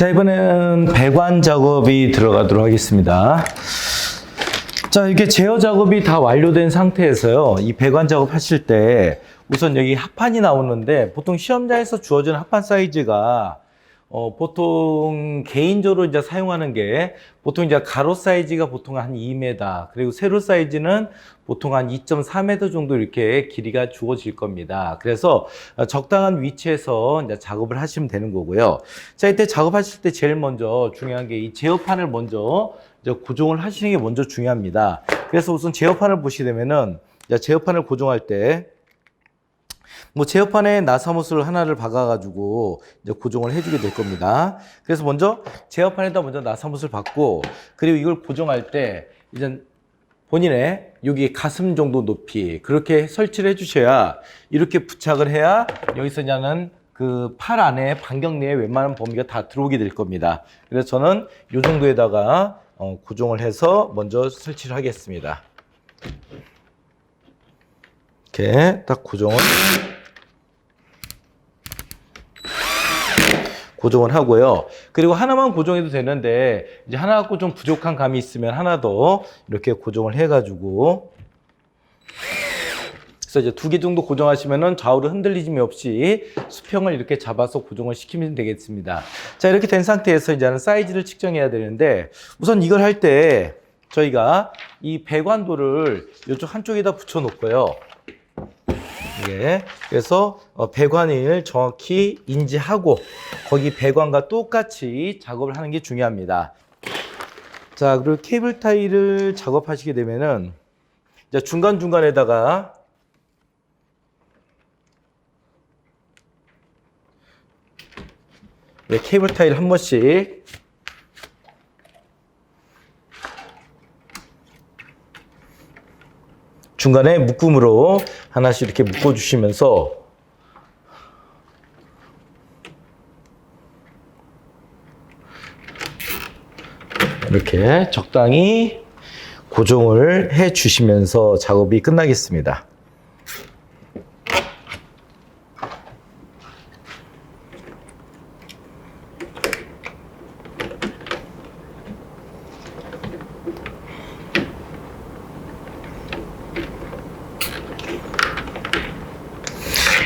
자, 이번에는 배관 작업이 들어가도록 하겠습니다. 자, 이렇게 제어 작업이 다 완료된 상태에서요. 이 배관 작업 하실 때 우선 여기 합판이 나오는데 보통 시험장에서 주어지는 합판 사이즈가 보통 개인적으로 이제 사용하는 게 보통 이제 가로 사이즈가 보통 한 2m, 그리고 세로 사이즈는 보통 한 2.4m 정도 이렇게 길이가 주어질 겁니다. 그래서 적당한 위치에서 이제 작업을 하시면 되는 거고요. 자, 이때 작업하실 때 제일 먼저 중요한 게 이 제어판을 먼저 이제 고정을 하시는 게 먼저 중요합니다. 그래서 우선 제어판을 보시게 되면은 제어판을 고정할 때 제어판에 나사못을 하나를 박아가지고 이제 고정을 해주게 될 겁니다. 그래서 먼저 제어판에다 먼저 나사못을 박고, 그리고 이걸 고정할 때 이제 본인의 여기 가슴 정도 높이 그렇게 설치를 해주셔야, 이렇게 부착을 해야 여기서 이제는 그 팔 안에 반경 내에 웬만한 범위가 다 들어오게 될 겁니다. 그래서 저는 이 정도에다가 고정을 해서 먼저 설치를 하겠습니다. 이렇게 딱 고정을 하고요. 그리고 하나만 고정해도 되는데 이제 하나 갖고 좀 부족한 감이 있으면 하나 더 이렇게 고정을 해가지고, 그래서 이제 2개 정도 고정하시면은 좌우로 흔들리짐이 없이 수평을 이렇게 잡아서 고정을 시키면 되겠습니다. 자, 이렇게 된 상태에서 이제는 사이즈를 측정해야 되는데, 우선 이걸 할 때 저희가 이 배관도를 이쪽 한쪽에다 붙여 놓고요. 예, 그래서 배관을 정확히 인지하고 거기 배관과 똑같이 작업을 하는 게 중요합니다. 자, 그리고 케이블 타이를 작업하시게 되면은 이제 중간중간에다가 케이블 타이를 한 번씩 중간에 묶음으로 하나씩 이렇게 묶어주시면서 이렇게 적당히 고정을 해 주시면서 작업이 끝나겠습니다.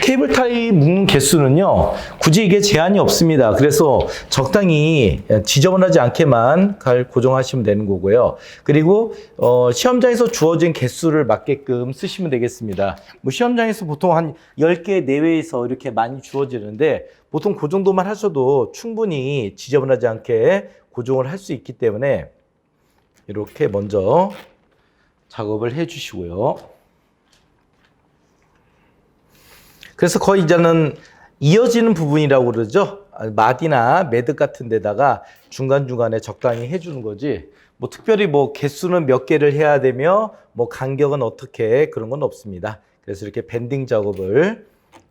케이블 타이 묶는 개수는요, 굳이 이게 제한이 없습니다. 그래서 적당히 지저분하지 않게만 고정하시면 되는 거고요. 그리고 시험장에서 주어진 개수를 맞게끔 쓰시면 되겠습니다. 시험장에서 보통 한 10개 내외에서 이렇게 많이 주어지는데 보통 그 정도만 하셔도 충분히 지저분하지 않게 고정을 할 수 있기 때문에 이렇게 먼저 작업을 해 주시고요. 그래서 거의 이제는 이어지는 부분이라고 그러죠. 마디나 매듭 같은 데다가 중간중간에 적당히 해주는 거지, 특별히 개수는 몇 개를 해야 되며 간격은 어떻게, 그런 건 없습니다. 그래서 이렇게 밴딩 작업을,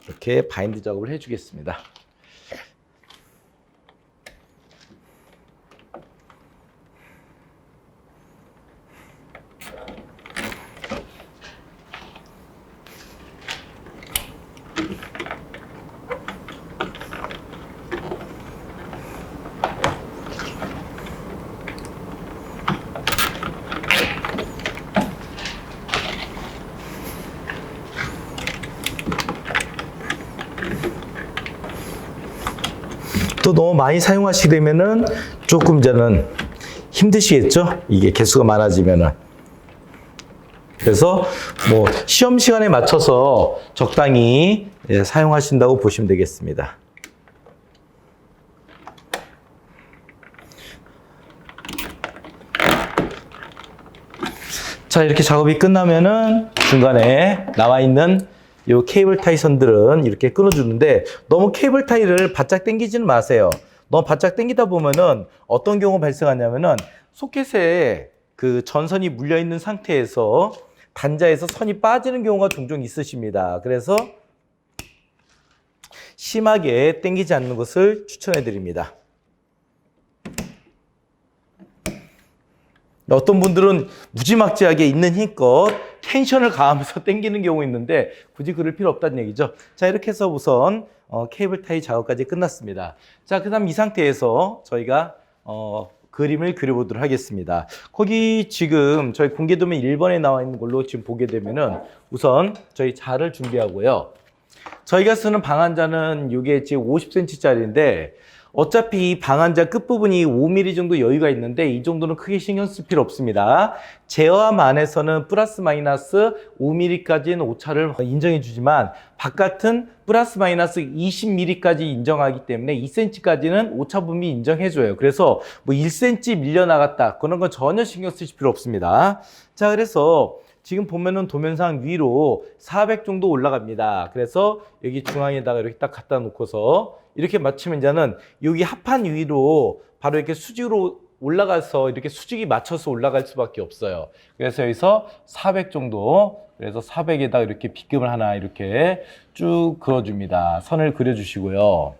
이렇게 바인드 작업을 해주겠습니다. 또 너무 많이 사용하시게 되면은 조금 이제는 힘드시겠죠? 이게 개수가 많아지면은. 그래서 시험 시간에 맞춰서 적당히 사용하신다고 보시면 되겠습니다. 자, 이렇게 작업이 끝나면은 중간에 나와 있는 이 케이블 타이 선들은 이렇게 끊어주는데, 너무 케이블 타이를 바짝 당기지는 마세요. 너무 바짝 당기다 보면은 어떤 경우가 발생하냐면은 소켓에 그 전선이 물려 있는 상태에서 단자에서 선이 빠지는 경우가 종종 있으십니다. 그래서 심하게 당기지 않는 것을 추천해 드립니다. 어떤 분들은 무지막지하게 있는 힘껏 텐션을 가하면서 당기는 경우 있는데 굳이 그럴 필요 없다는 얘기죠. 자, 이렇게 해서 우선 케이블 타이 작업까지 끝났습니다. 자, 그 다음 이 상태에서 저희가 그림을 그려보도록 하겠습니다. 거기 지금 저희 공개도면 1번에 나와 있는 걸로 지금 보게 되면은 우선 저희 자를 준비하고요. 저희가 쓰는 방한자는 이게 지금 50cm짜리인데 어차피 이 방한자 끝부분이 5mm 정도 여유가 있는데 이 정도는 크게 신경 쓸 필요 없습니다. 제어함 안에서는 플러스 마이너스 5mm까지는 오차를 인정해 주지만 바깥은 플러스 마이너스 20mm까지 인정하기 때문에 2cm까지는 오차 범위 인정해 줘요. 그래서 뭐 1cm 밀려나갔다 그런 건 전혀 신경 쓰실 필요 없습니다. 자, 그래서 지금 보면은 도면상 위로 400 정도 올라갑니다. 그래서 여기 중앙에다가 이렇게 딱 갖다 놓고서 이렇게 맞추면 이제는 여기 합판 위로 바로 이렇게 수직으로 올라가서 이렇게 수직이 맞춰서 올라갈 수밖에 없어요. 그래서 여기서 400 정도, 그래서 400에다 이렇게 빗금을 하나 이렇게 쭉 그어줍니다. 선을 그려주시고요.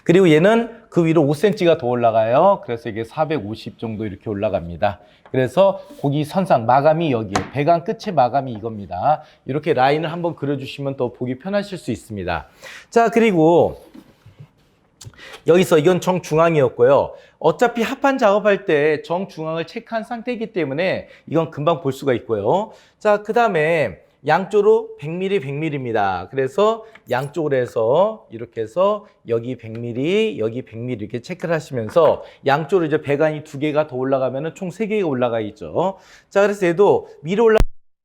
그리고 얘는 그 위로 5cm가 더 올라가요. 그래서 이게 450 정도 이렇게 올라갑니다. 그래서 거기 선상 마감이 여기에 배관 끝에 마감이 이겁니다. 이렇게 라인을 한번 그려주시면 더 보기 편하실 수 있습니다. 자, 그리고 여기서 이건 정중앙이었고요. 어차피 합판 작업할 때 정중앙을 체크한 상태이기 때문에 이건 금방 볼 수가 있고요. 자, 그 다음에 양쪽으로 100mm, 100mm입니다. 그래서 양쪽으로 해서 이렇게 해서 여기 100mm, 여기 100mm 이렇게 체크를 하시면서 양쪽으로 이제 배관이 2개가 더 올라가면은 총 3개가 올라가 있죠. 자, 그래서 얘도 위로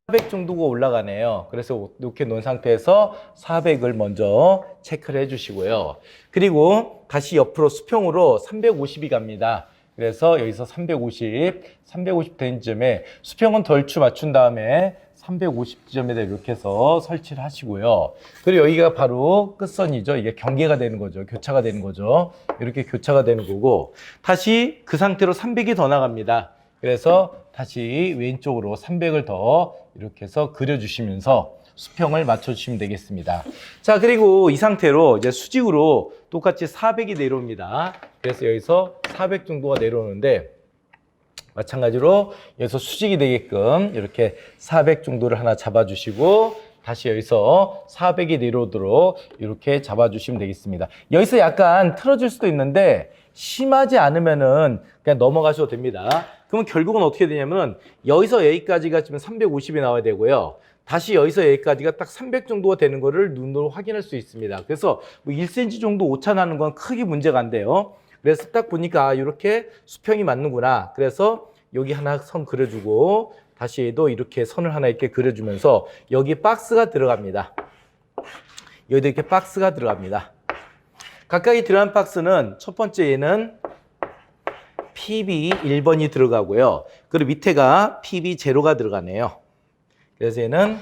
400 정도가 올라가네요. 그래서 이렇게 놓은 상태에서 400을 먼저 체크를 해주시고요. 그리고 다시 옆으로 수평으로 350이 갑니다. 그래서 여기서 350 된 점에 수평은 덜추 맞춘 다음에 350지점에다 이렇게 해서 설치를 하시고요. 그리고 여기가 바로 끝선이죠. 이게 경계가 되는 거죠. 교차가 되는 거죠. 이렇게 교차가 되는 거고 다시 그 상태로 300이 더 나갑니다. 그래서 다시 왼쪽으로 300을 더 이렇게 해서 그려주시면서 수평을 맞춰주시면 되겠습니다. 자, 그리고 이 상태로 이제 수직으로 똑같이 400이 내려옵니다. 그래서 여기서 400 정도가 내려오는데 마찬가지로 여기서 수직이 되게끔 이렇게 400 정도를 하나 잡아주시고 다시 여기서 400이 내려오도록 이렇게 잡아주시면 되겠습니다. 여기서 약간 틀어질 수도 있는데 심하지 않으면은 그냥 넘어가셔도 됩니다. 그러면 결국은 어떻게 되냐면은 여기서 여기까지가 지금 350이 나와야 되고요. 다시 여기서 여기까지가 딱 300 정도가 되는 거를 눈으로 확인할 수 있습니다. 그래서 뭐 1cm 정도 오차 나는 건 크게 문제가 안 돼요. 그래서 딱 보니까 이렇게 수평이 맞는구나. 그래서 여기 하나 선 그려주고 다시 얘도 이렇게 선을 하나 이렇게 그려주면서 여기 박스가 들어갑니다. 여기도 이렇게 박스가 들어갑니다. 각각이 들어간 박스는 첫 번째 얘는 PB 1번이 들어가고요. 그리고 밑에가 PB 제로가 들어가네요. 그래서 얘는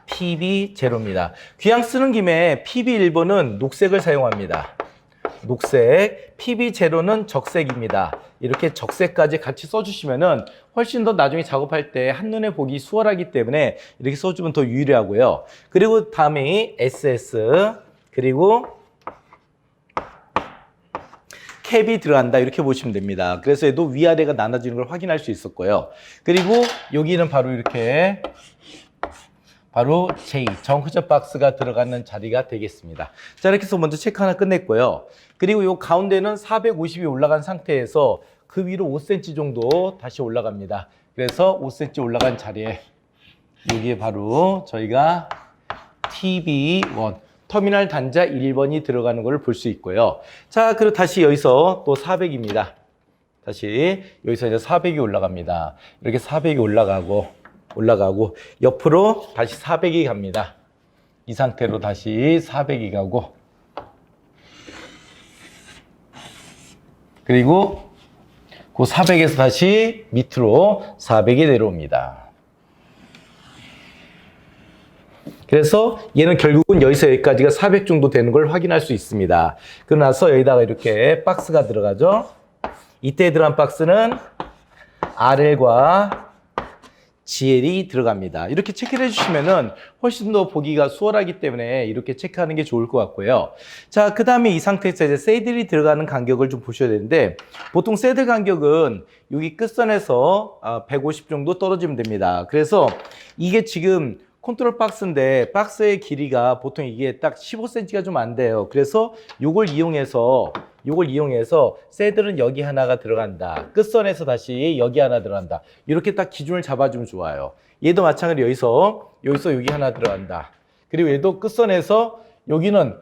PB 제로입니다. 귀양 쓰는 김에 PB 1번은 녹색을 사용합니다. 녹색, PB 제로는 적색입니다. 이렇게 적색까지 같이 써주시면은 훨씬 더 나중에 작업할 때 한눈에 보기 수월하기 때문에 이렇게 써주면 더 유리하고요. 그리고 다음에 SS, 그리고 캡이 들어간다 이렇게 보시면 됩니다. 그래서 얘도 위아래가 나눠지는 걸 확인할 수 있었고요. 그리고 여기는 바로 이렇게 바로 J, 정크점 박스가 들어가는 자리가 되겠습니다. 자, 이렇게 해서 먼저 체크 하나 끝냈고요. 그리고 이 가운데는 450이 올라간 상태에서 그 위로 5cm 정도 다시 올라갑니다. 그래서 5cm 올라간 자리에 여기에 바로 저희가 TB1 터미널 단자 1번이 들어가는 걸 볼 수 있고요. 자, 그리고 다시 여기서 또 400입니다. 다시 여기서 이제 400이 올라갑니다. 이렇게 400이 올라가고 옆으로 다시 400이 갑니다. 이 상태로 다시 400이 가고 그리고 그 400에서 다시 밑으로 400이 내려옵니다. 그래서 얘는 결국은 여기서 여기까지가 400 정도 되는 걸 확인할 수 있습니다. 그러고 나서 여기다가 이렇게 박스가 들어가죠. 이때 들어간 박스는 RL과 GL이 들어갑니다. 이렇게 체크를 해주시면은 훨씬 더 보기가 수월하기 때문에 이렇게 체크하는 게 좋을 것 같고요. 자, 그 다음에 이 상태에서 이제 새들이 들어가는 간격을 좀 보셔야 되는데, 보통 새들 간격은 여기 끝선에서 150 정도 떨어지면 됩니다. 그래서 이게 지금 컨트롤 박스인데 박스의 길이가 보통 이게 딱 15cm가 좀 안 돼요. 그래서 요걸 이용해서 새들은 여기 하나가 들어간다. 끝선에서 다시 여기 하나 들어간다. 이렇게 딱 기준을 잡아주면 좋아요. 얘도 마찬가지로 여기서 여기 하나 들어간다. 그리고 얘도 끝선에서 여기는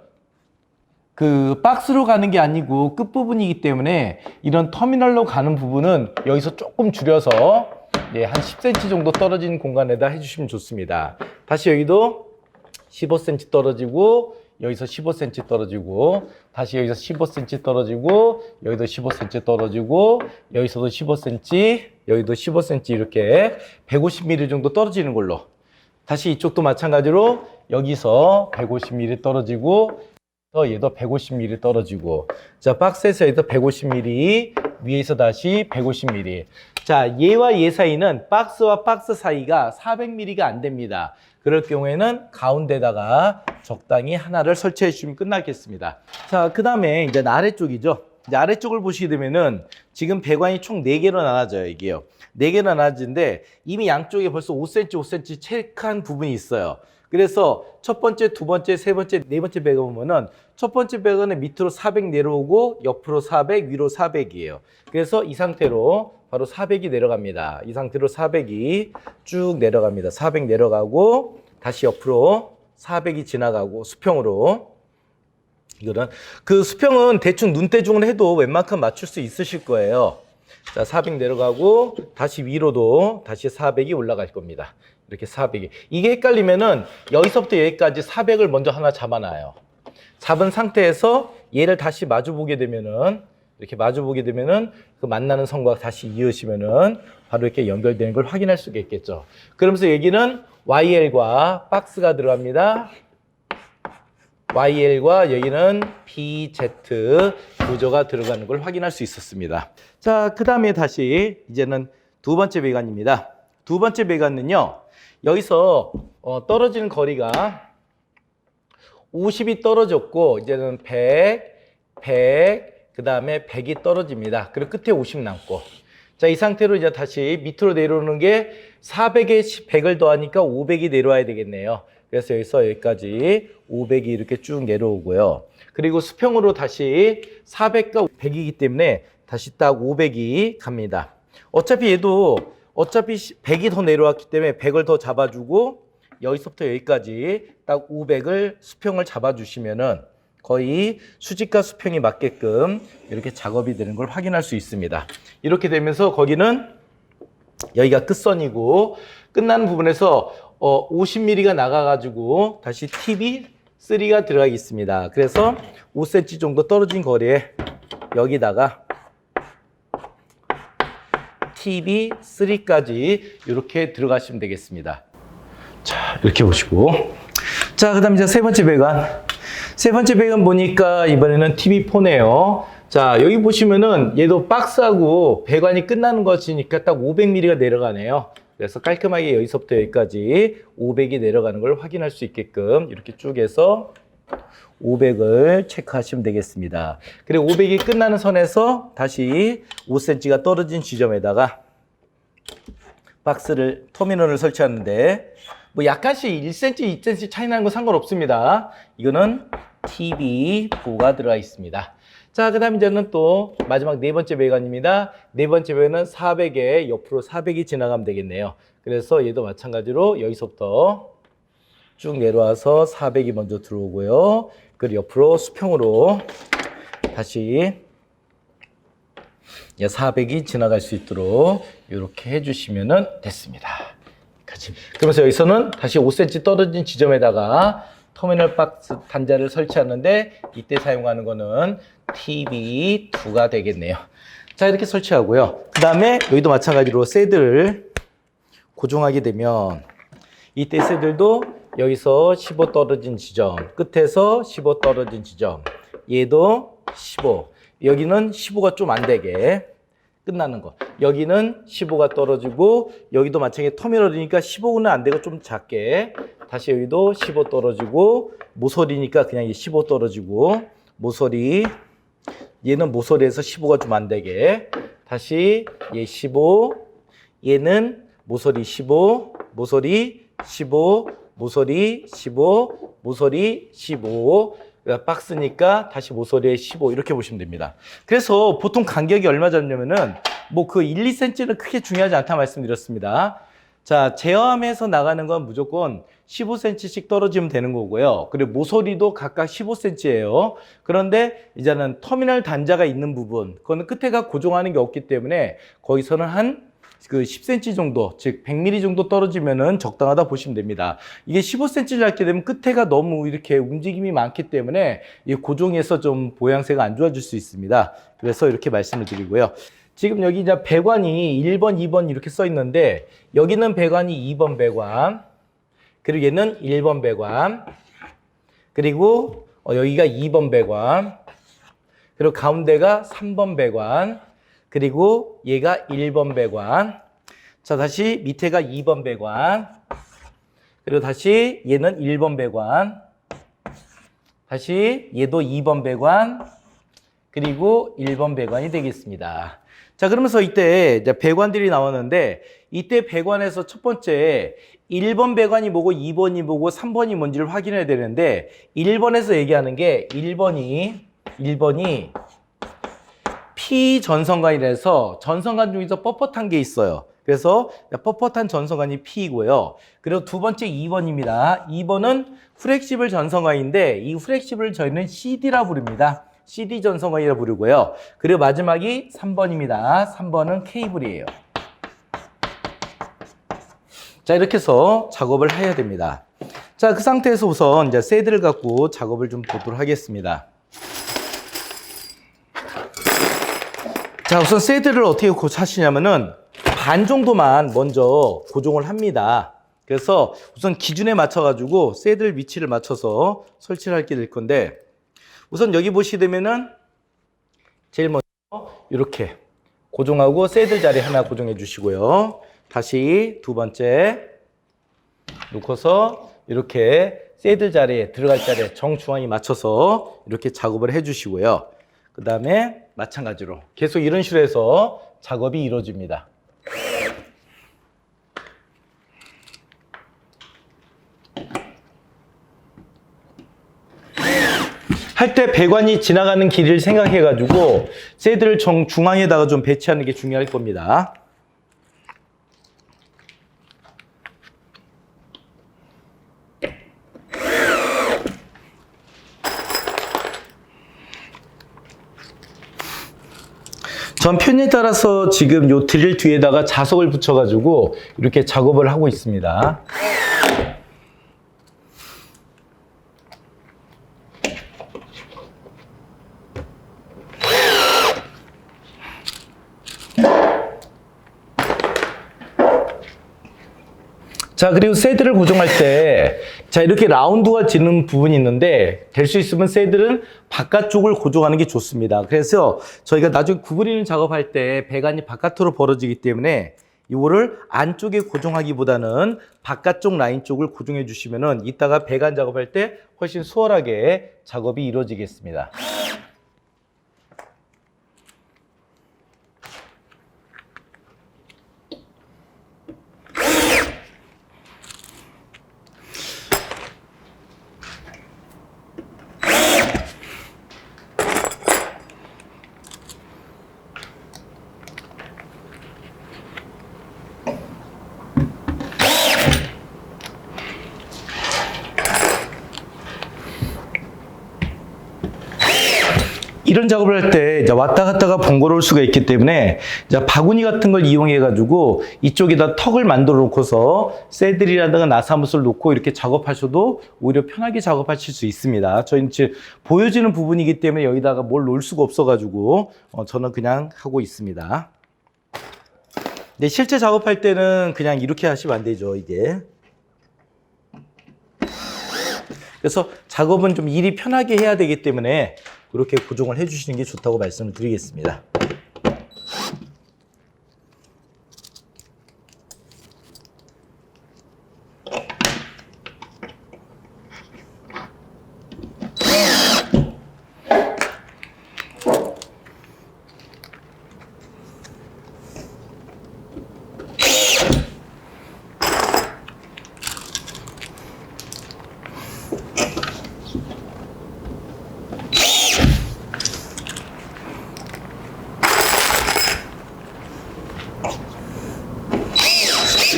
그 박스로 가는 게 아니고 끝부분이기 때문에 이런 터미널로 가는 부분은 여기서 조금 줄여서 한 10cm 정도 떨어진 공간에다 해주시면 좋습니다. 다시 여기도 15cm 떨어지고 여기서 15cm 떨어지고 다시 여기서 15cm 떨어지고 여기도 15cm 떨어지고 여기서도 15cm 여기도 15cm 이렇게 150mm 정도 떨어지는 걸로, 다시 이쪽도 마찬가지로 여기서 150mm 떨어지고 얘도 150mm 떨어지고, 자, 박스에서 얘도 150mm, 위에서 다시 150mm. 자, 얘와 얘 사이는 박스와 박스 사이가 400mm가 안 됩니다. 그럴 경우에는 가운데다가 적당히 하나를 설치해 주시면 끝나겠습니다. 자, 그 다음에 이제 아래쪽이죠. 이제 아래쪽을 보시게 되면은 지금 배관이 총 4개로 나눠져요, 이게요. 4개로 나눠지는데 이미 양쪽에 벌써 5cm, 5cm 체크한 부분이 있어요. 그래서 첫 번째, 두 번째, 세 번째, 네 번째 배관 보면은 첫 번째 배관은 밑으로 400 내려오고 옆으로 400, 위로 400이에요. 그래서 이 상태로 바로 400이 내려갑니다. 이 상태로 400이 쭉 내려갑니다. 400 내려가고 다시 옆으로 400이 지나가고 수평으로. 이거는 그 수평은 대충 눈대중으로 해도 웬만큼 맞출 수 있으실 거예요. 자, 400 내려가고 다시 위로도 다시 400이 올라갈 겁니다. 이렇게 400이. 이게 헷갈리면은 여기서부터 여기까지 400을 먼저 하나 잡아놔요. 잡은 상태에서 얘를 다시 마주보게 되면은 이렇게 마주보게 되면은 그 만나는 선과 다시 이으시면은 바로 이렇게 연결되는 걸 확인할 수가 있겠죠. 그러면서 여기는 YL과 박스가 들어갑니다. YL과 여기는 BZ 구조가 들어가는 걸 확인할 수 있었습니다. 자, 그 다음에 다시 이제는 두 번째 배관입니다. 두 번째 배관은요, 여기서 떨어지는 거리가 50이 떨어졌고 이제는 100, 그 다음에 100이 떨어집니다. 그리고 끝에 50 남고, 자, 이 상태로 이제 다시 밑으로 내려오는 게 400에 100을 더하니까 500이 내려와야 되겠네요. 그래서 여기서 여기까지 500이 이렇게 쭉 내려오고요. 그리고 수평으로 다시 400과 100이기 때문에 다시 딱 500이 갑니다. 어차피 얘도 100이 더 내려왔기 때문에 100을 더 잡아주고 여기서부터 여기까지 딱 500을 수평을 잡아주시면은 거의 수직과 수평이 맞게끔 이렇게 작업이 되는 걸 확인할 수 있습니다. 이렇게 되면서 거기는 여기가 끝선이고 끝나는 부분에서 50mm가 나가가지고 다시 TB3가 들어가겠습니다. 그래서 5cm 정도 떨어진 거리에 여기다가 TB3까지 이렇게 들어가시면 되겠습니다. 자, 이렇게 보시고, 자, 그 다음 이제 세 번째 배관. 세 번째 배관 보니까 이번에는 TB4네요. 자, 여기 보시면은 얘도 박스하고 배관이 끝나는 것이니까 딱 500mm가 내려가네요. 그래서 깔끔하게 여기서부터 여기까지 500이 내려가는 걸 확인할 수 있게끔 이렇게 쭉 해서 500을 체크하시면 되겠습니다. 그리고 500이 끝나는 선에서 다시 5cm가 떨어진 지점에다가 박스를, 터미널을 설치하는데 뭐 약간씩 1cm, 2cm 차이 나는 건 상관없습니다. 이거는 TB4가 들어가 있습니다. 자, 그 다음 이제는 또 마지막 네 번째 배관입니다. 네 번째 배관은 400에 옆으로 400이 지나가면 되겠네요. 그래서 얘도 마찬가지로 여기서부터 쭉 내려와서 400이 먼저 들어오고요. 그리고 옆으로 수평으로 다시 400이 지나갈 수 있도록 이렇게 해주시면 됐습니다. 그러면서 여기서는 다시 5cm 떨어진 지점에다가 터미널 박스 단자를 설치하는데 이때 사용하는 거는 TB2가 되겠네요. 자, 이렇게 설치하고요. 그 다음에 여기도 마찬가지로 새들을 고정하게 되면 이때 새들도 여기서 15 떨어진 지점, 끝에서 15 떨어진 지점, 얘도 15, 여기는 15가 좀 안 되게 끝나는 거. 여기는 15가 떨어지고 여기도 마찬가지로 터미널이니까 15는 안 되고 좀 작게 다시 여기도 15 떨어지고 모서리니까 그냥 15 떨어지고 모서리 얘는 모서리에서 15가 좀 안 되게 다시 얘 15 얘는 모서리 15 모서리 15 모서리 15 모서리 15 박스니까 다시 모서리에 15 이렇게 보시면 됩니다. 그래서 보통 간격이 얼마 잡냐면은 뭐 그 1, 2cm는 크게 중요하지 않다 말씀드렸습니다. 자, 제어함에서 나가는 건 무조건 15cm씩 떨어지면 되는 거고요. 그리고 모서리도 각각 15cm예요. 그런데 이제는 터미널 단자가 있는 부분, 그거는 끝에가 고정하는 게 없기 때문에 거기서는 한 그 10cm 정도, 즉 100mm 정도 떨어지면은 적당하다 보시면 됩니다. 이게 15cm를 잡게 되면 끝에가 너무 이렇게 움직임이 많기 때문에 이 고정에서 좀 보양새가 안 좋아질 수 있습니다. 그래서 이렇게 말씀을 드리고요. 지금 여기 이제 배관이 1번, 2번 이렇게 써 있는데 여기는 배관이 2번 배관, 그리고 얘는 1번 배관, 그리고 여기가 2번 배관, 그리고 가운데가 3번 배관, 그리고 얘가 1번 배관. 자, 다시 밑에가 2번 배관. 그리고 다시 얘는 1번 배관. 다시 얘도 2번 배관. 그리고 1번 배관이 되겠습니다. 자, 그러면서 이때 이제 배관들이 나왔는데 이때 배관에서 첫 번째 1번 배관이 뭐고 2번이 뭐고 3번이 뭔지를 확인해야 되는데 1번에서 얘기하는 게 1번이 P 전선관이라서 전선관 중에서 뻣뻣한 게 있어요. 그래서 뻣뻣한 전선관이 P이고요. 그리고 두 번째 2번입니다. 2번은 플렉시블 전선관인데 이 플렉시블을 저희는 CD라 부릅니다. CD 전선관이라 부르고요. 그리고 마지막이 3번입니다. 3번은 케이블이에요. 자, 이렇게 해서 작업을 해야 됩니다. 자, 그 상태에서 우선 이제 새드를 갖고 작업을 좀 보도록 하겠습니다. 자, 우선 새드를 어떻게 하시냐면은 반 정도만 먼저 고정을 합니다. 그래서 우선 기준에 맞춰가지고 새드 위치를 맞춰서 설치를 하게 될 건데 우선 여기 보시게 되면은 제일 먼저 이렇게 고정하고 새드 자리 하나 고정해 주시고요. 다시 두 번째 놓고서 이렇게 새드 자리에 들어갈 자리에 정중앙에 맞춰서 이렇게 작업을 해 주시고요. 그 다음에 마찬가지로 계속 이런 식으로 해서 작업이 이루어집니다. 할 때 배관이 지나가는 길을 생각해 가지고 새드를 정중앙에다가 좀 배치하는 게 중요할 겁니다. 전 편에 따라서 지금 요 드릴 뒤에다가 자석을 붙여가지고 이렇게 작업을 하고 있습니다. 자, 그리고 새드를 고정할 때, 자, 이렇게 라운드가 지는 부분이 있는데, 될 수 있으면 새드는 바깥쪽을 고정하는 게 좋습니다. 그래서 저희가 나중에 구부리는 작업할 때 배관이 바깥으로 벌어지기 때문에 이거를 안쪽에 고정하기보다는 바깥쪽 라인 쪽을 고정해 주시면은 이따가 배관 작업할 때 훨씬 수월하게 작업이 이루어지겠습니다. 이런 작업을 할 때 왔다 갔다가 번거로울 수가 있기 때문에 이제 바구니 같은 걸 이용해 가지고 이쪽에다 턱을 만들어 놓고서 새들이라든가 나사못을 놓고 이렇게 작업하셔도 오히려 편하게 작업하실 수 있습니다. 저희는 지금 보여지는 부분이기 때문에 여기다가 뭘 놓을 수가 없어 가지고 저는 그냥 하고 있습니다. 근데 실제 작업할 때는 그냥 이렇게 하시면 안 되죠, 이게. 그래서 작업은 좀 일이 편하게 해야 되기 때문에 그렇게 고정을 해주시는 게 좋다고 말씀을 드리겠습니다.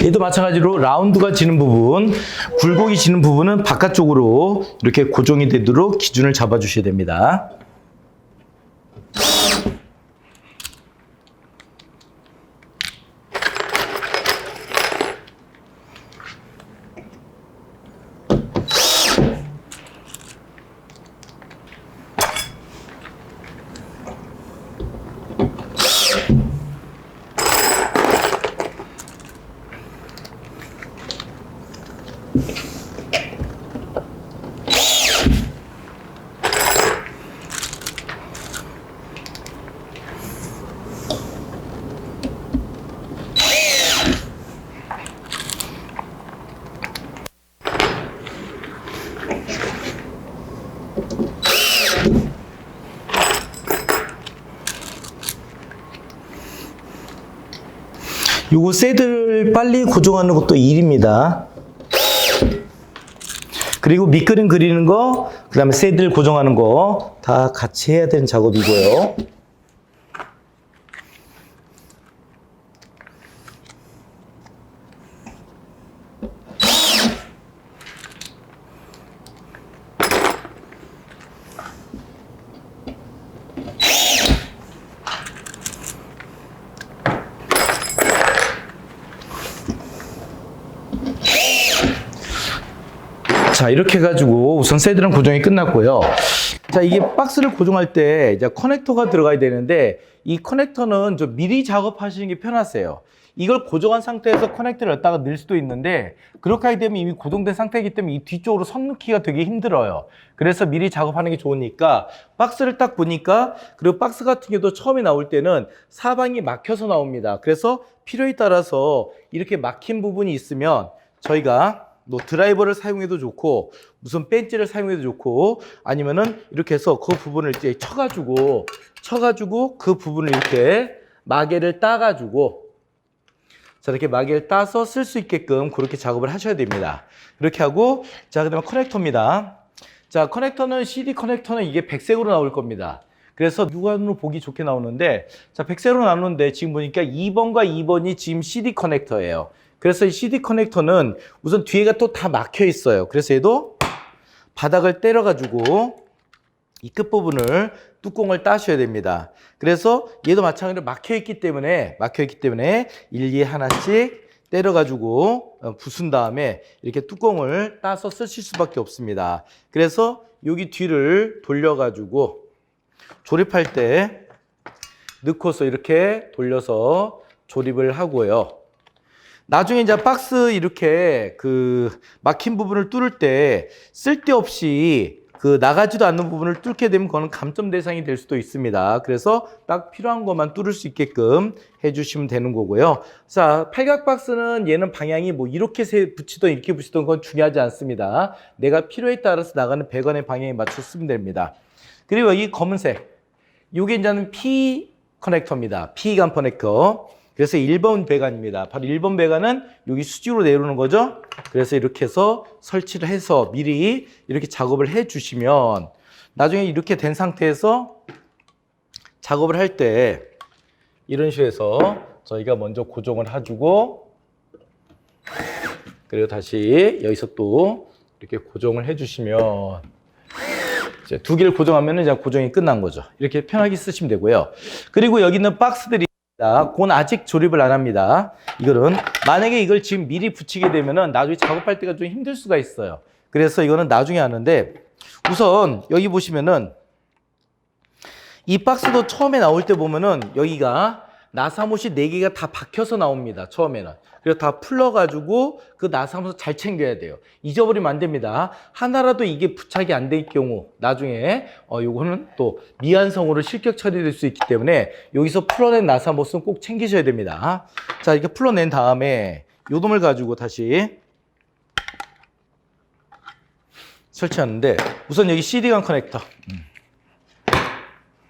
얘도 마찬가지로 라운드가 지는 부분, 굴곡이 지는 부분은 바깥쪽으로 이렇게 고정이 되도록 기준을 잡아 주셔야 됩니다. 요거 새들 빨리 고정하는 것도 일입니다. 그리고 밑그림 그리는 거, 그 다음에 새들 고정하는 거 다 같이 해야 되는 작업이고요. 자, 이렇게 해가지고 우선 새들은 고정이 끝났고요. 자, 이게 박스를 고정할 때 이제 커넥터가 들어가야 되는데 이 커넥터는 좀 미리 작업하시는 게 편하세요. 이걸 고정한 상태에서 커넥터를 갖다가 넣을 수도 있는데 그렇게 하게 되면 이미 고정된 상태이기 때문에 이 뒤쪽으로 선 넣기가 되게 힘들어요. 그래서 미리 작업하는 게 좋으니까 박스를 딱 보니까, 그리고 박스 같은 경우도 처음에 나올 때는 사방이 막혀서 나옵니다. 그래서 필요에 따라서 이렇게 막힌 부분이 있으면 저희가 뭐 드라이버를 사용해도 좋고 무슨 벤치를 사용해도 좋고, 아니면은 이렇게 해서 그 부분을 이제 쳐가지고 그 부분을 이렇게 마개를 따가지고, 자, 이렇게 마개를 따서 쓸 수 있게끔 그렇게 작업을 하셔야 됩니다. 그렇게 하고, 자, 그 다음에 커넥터입니다. 자, 커넥터는 CD 커넥터는 이게 백색으로 나올 겁니다. 그래서 육안으로 보기 좋게 나오는데, 자, 백색으로 나오는데 지금 보니까 2번과 2번이 지금 CD 커넥터예요. 그래서 이 CD 커넥터는 우선 뒤에가 또 다 막혀 있어요. 그래서 얘도 바닥을 때려가지고 이 끝부분을 뚜껑을 따셔야 됩니다. 그래서 얘도 마찬가지로 막혀 있기 때문에 일일이 하나씩 때려가지고 부순 다음에 이렇게 뚜껑을 따서 쓰실 수밖에 없습니다. 그래서 여기 뒤를 돌려가지고 조립할 때 넣고서 이렇게 돌려서 조립을 하고요. 나중에 이제 박스 이렇게 그 막힌 부분을 뚫을 때 쓸데없이 그 나가지도 않는 부분을 뚫게 되면 그거는 감점 대상이 될 수도 있습니다. 그래서 딱 필요한 것만 뚫을 수 있게끔 해주시면 되는 거고요. 자, 팔각 박스는 얘는 방향이 뭐 이렇게 붙이던 이렇게 붙이던 건 중요하지 않습니다. 내가 필요에 따라서 나가는 배관의 방향에 맞춰 쓰면 됩니다. 그리고 이 검은색, 이게 이제는 P 커넥터입니다. P간 커넥터. 그래서 1번 배관입니다. 바로 1번 배관은 여기 수직으로 내려오는 거죠. 그래서 이렇게 해서 설치를 해서 미리 이렇게 작업을 해 주시면 나중에 이렇게 된 상태에서 작업을 할 때 이런 식으로 해서 저희가 먼저 고정을 해주고, 그리고 다시 여기서 또 이렇게 고정을 해 주시면 이제 두 개를 고정하면 이제 고정이 끝난 거죠. 이렇게 편하게 쓰시면 되고요. 그리고 여기 있는 박스들이, 그건 아직 조립을 안 합니다. 이거는 만약에 이걸 지금 미리 붙이게 되면은 나중에 작업할 때가 좀 힘들 수가 있어요. 그래서 이거는 나중에 하는데, 우선 여기 보시면은 이 박스도 처음에 나올 때 보면은 여기가 나사못이 4개가 다 박혀서 나옵니다. 처음에는. 그래서 다 풀러가지고 그 나사못 잘 챙겨야 돼요. 잊어버리면 안 됩니다. 하나라도 이게 부착이 안 될 경우 나중에 요거는 또 미완성으로 실격 처리될 수 있기 때문에 여기서 풀어낸 나사못은 꼭 챙기셔야 됩니다. 자, 이렇게 풀어낸 다음에 요 놈을 가지고 다시 설치하는데, 우선 여기 CD간 커넥터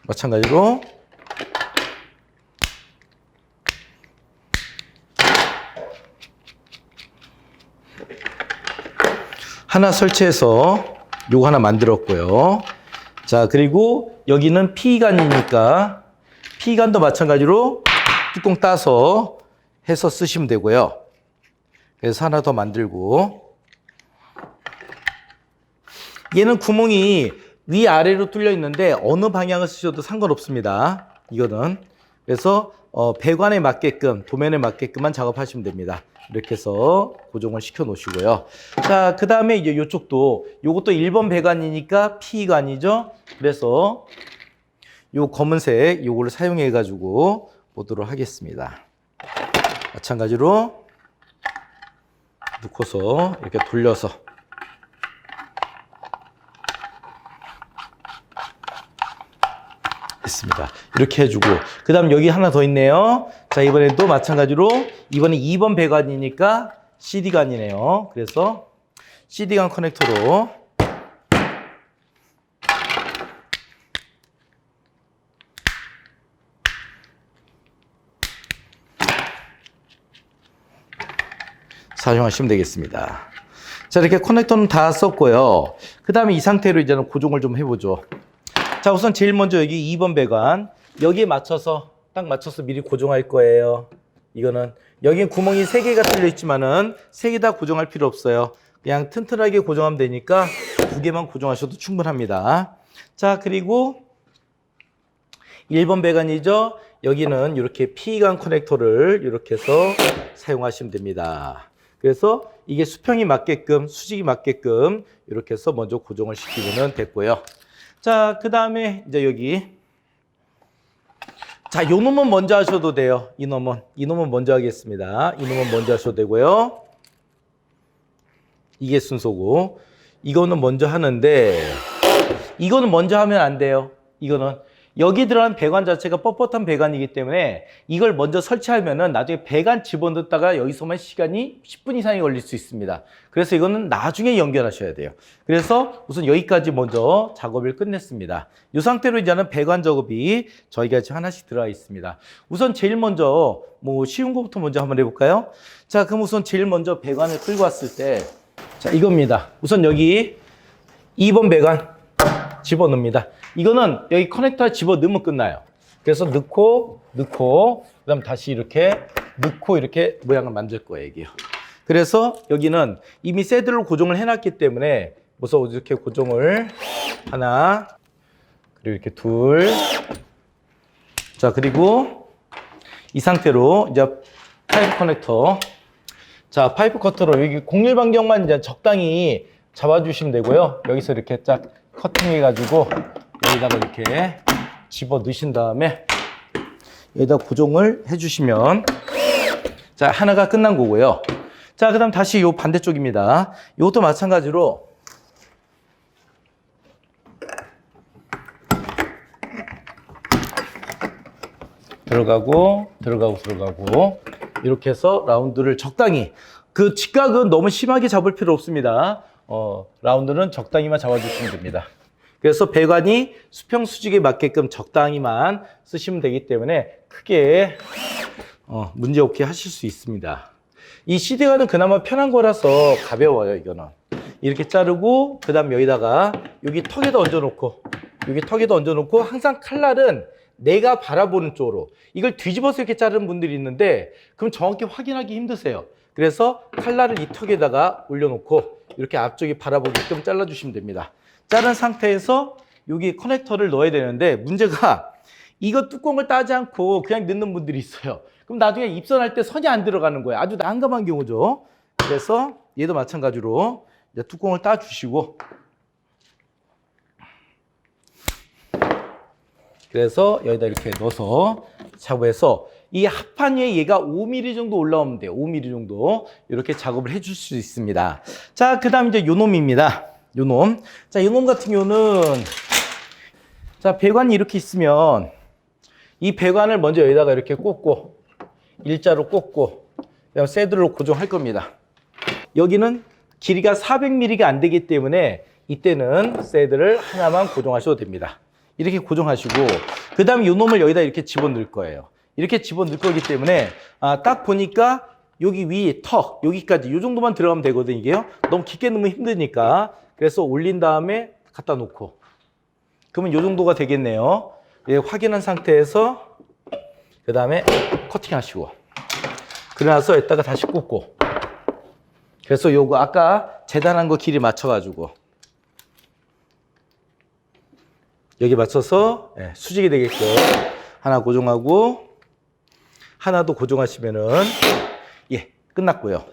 마찬가지로 하나 설치해서 요거 하나 만들었고요. 자, 그리고 여기는 P간이니까 P간도 마찬가지로 뚜껑 따서 해서 쓰시면 되고요. 그래서 하나 더 만들고, 얘는 구멍이 위아래로 뚫려 있는데 어느 방향을 쓰셔도 상관없습니다. 이거는. 그래서 배관에 맞게끔, 도면에 맞게끔만 작업하시면 됩니다. 이렇게 해서 고정을 시켜 놓으시고요. 자, 그 다음에 이제 이쪽도, 요것도 1번 배관이니까 P관이죠. 그래서 요 검은색 요거를 사용해 가지고 보도록 하겠습니다. 마찬가지로 넣고서 이렇게 돌려서 했습니다. 이렇게 해주고, 그 다음 여기 하나 더 있네요. 자, 이번에도 마찬가지로, 이번에 2번 배관이니까 CD관이네요. 그래서 CD관 커넥터로 사용하시면 되겠습니다. 자, 이렇게 커넥터는 다 썼고요. 그 다음에 이 상태로 이제는 고정을 좀 해보죠. 자, 우선 제일 먼저 여기 2번 배관, 여기에 맞춰서 딱 맞춰서 미리 고정할 거예요. 이거는 여기 구멍이 3개가 뚫려 있지만은 3개 다 고정할 필요 없어요. 그냥 튼튼하게 고정하면 되니까 2개만 고정하셔도 충분합니다. 자, 그리고 1번 배관이죠. 여기는 이렇게 P관 커넥터를 이렇게 해서 사용하시면 됩니다. 그래서 이게 수평이 맞게끔, 수직이 맞게끔 이렇게 해서 먼저 고정을 시키면 됐고요. 자, 그 다음에 이제 여기. 자, 요 놈은 먼저 하셔도 돼요. 이 놈은 먼저 하겠습니다. 이 놈은 먼저 하셔도 되고요. 이게 순서고. 이거는 먼저 하는데, 이거는 먼저 하면 안 돼요. 이거는. 여기 들어간 배관 자체가 뻣뻣한 배관이기 때문에 이걸 먼저 설치하면은 나중에 배관 집어넣다가 여기서만 시간이 10분 이상이 걸릴 수 있습니다. 그래서 이거는 나중에 연결하셔야 돼요. 그래서 우선 여기까지 먼저 작업을 끝냈습니다. 이 상태로 이제는 배관 작업이 저희가 지금 하나씩 들어가 있습니다. 우선 제일 먼저 뭐 쉬운 것부터 먼저 한번 해볼까요? 자, 그럼 우선 제일 먼저 배관을 끌고 왔을 때, 자, 이겁니다. 우선 여기 2번 배관 집어넣습니다. 이거는 여기 커넥터 집어넣으면 끝나요. 그래서 넣고 그다음 다시 이렇게 넣고 이렇게 모양을 만들 거예요, 이게요. 그래서 여기는 이미 새들로 고정을 해놨기 때문에 우선 이렇게 고정을 하나, 그리고 이렇게 둘. 자, 그리고 이 상태로 이제 파이프 커넥터. 자, 파이프 커터로 여기 공률 반경만 이제 적당히 잡아주시면 되고요. 여기서 이렇게 쫙 커팅해가지고 여기다가 이렇게 집어 넣으신 다음에 여기다 고정을 해주시면, 자, 하나가 끝난 거고요. 자, 그 다음 다시 요 반대쪽입니다. 이것도 마찬가지로 들어가고 이렇게 해서 라운드를 적당히, 그 직각은 너무 심하게 잡을 필요 없습니다. 라운드는 적당히만 잡아주시면 됩니다. 그래서 배관이 수평 수직에 맞게끔 적당히만 쓰시면 되기 때문에 크게 문제없게 하실 수 있습니다. 이 CD관은 그나마 편한 거라서 가벼워요. 이거는 이렇게 자르고, 그 다음 여기다가 여기 턱에다 얹어놓고 항상 칼날은 내가 바라보는 쪽으로, 이걸 뒤집어서 이렇게 자르는 분들이 있는데 그럼 정확히 확인하기 힘드세요. 그래서 칼날을 이 턱에다가 올려놓고 이렇게 앞쪽이 바라보게끔 잘라주시면 됩니다. 자른 상태에서 여기 커넥터를 넣어야 되는데, 문제가 이거 뚜껑을 따지 않고 그냥 넣는 분들이 있어요. 그럼 나중에 입선할 때 선이 안 들어가는 거예요. 아주 난감한 경우죠. 그래서 얘도 마찬가지로 이제 뚜껑을 따주시고, 그래서 여기다 이렇게 넣어서 작업해서 이 합판 위에 얘가 5mm 정도 올라오면 돼요. 5mm 정도 이렇게 작업을 해줄 수 있습니다. 자, 그 다음 이제 요 놈입니다. 요 놈. 자, 이 놈 같은 경우는, 자, 배관이 이렇게 있으면 이 배관을 먼저 여기다가 이렇게 꽂고, 일자로 꽂고, 그다음 새들로 고정할 겁니다. 여기는 길이가 400mm가 안 되기 때문에 이때는 새들을 하나만 고정하셔도 됩니다. 이렇게 고정하시고, 그 다음에 이 놈을 여기다 이렇게 집어넣을 거예요. 이렇게 집어넣을 거기 때문에 딱 보니까 여기 위 턱, 여기까지 이 정도만 들어가면 되거든요. 이게요. 너무 깊게 넣으면 힘드니까. 그래서 올린 다음에 갖다 놓고, 그러면 이 정도가 되겠네요. 예, 확인한 상태에서 그 다음에 커팅하시고, 그러나서 여기다가 다시 꽂고, 그래서 요거 아까 재단한 거 길이 맞춰가지고 여기 맞춰서 수직이 되게끔 하나 고정하고 하나 더 고정하시면은 끝났고요.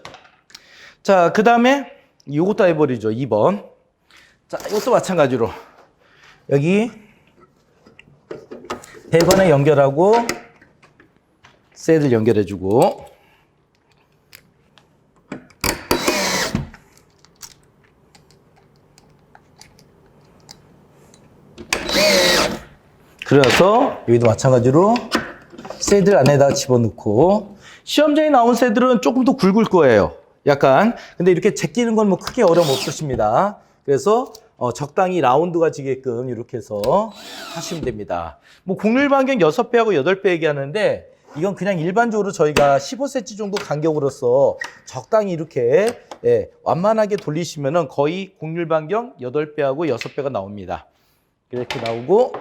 자, 그 다음에 요것도 해버리죠. 2번. 자, 이것도 마찬가지로 여기 배관에 연결하고 셋을 연결해주고 그래서 여기도 마찬가지로 셋을 안에다가 집어넣고 시험장에 나온 셋들은 조금 더 굵을 거예요. 약간. 근데 이렇게 제끼는 건 뭐 크게 어려움 없으십니다. 그래서 적당히 라운드가 지게끔 이렇게 해서 하시면 됩니다. 뭐 곡률 반경 6배하고 8배 얘기하는데 이건 그냥 일반적으로 저희가 15cm 정도 간격으로서 적당히 이렇게 완만하게 돌리시면은 거의 곡률 반경 8배하고 6배가 나옵니다. 이렇게 나오고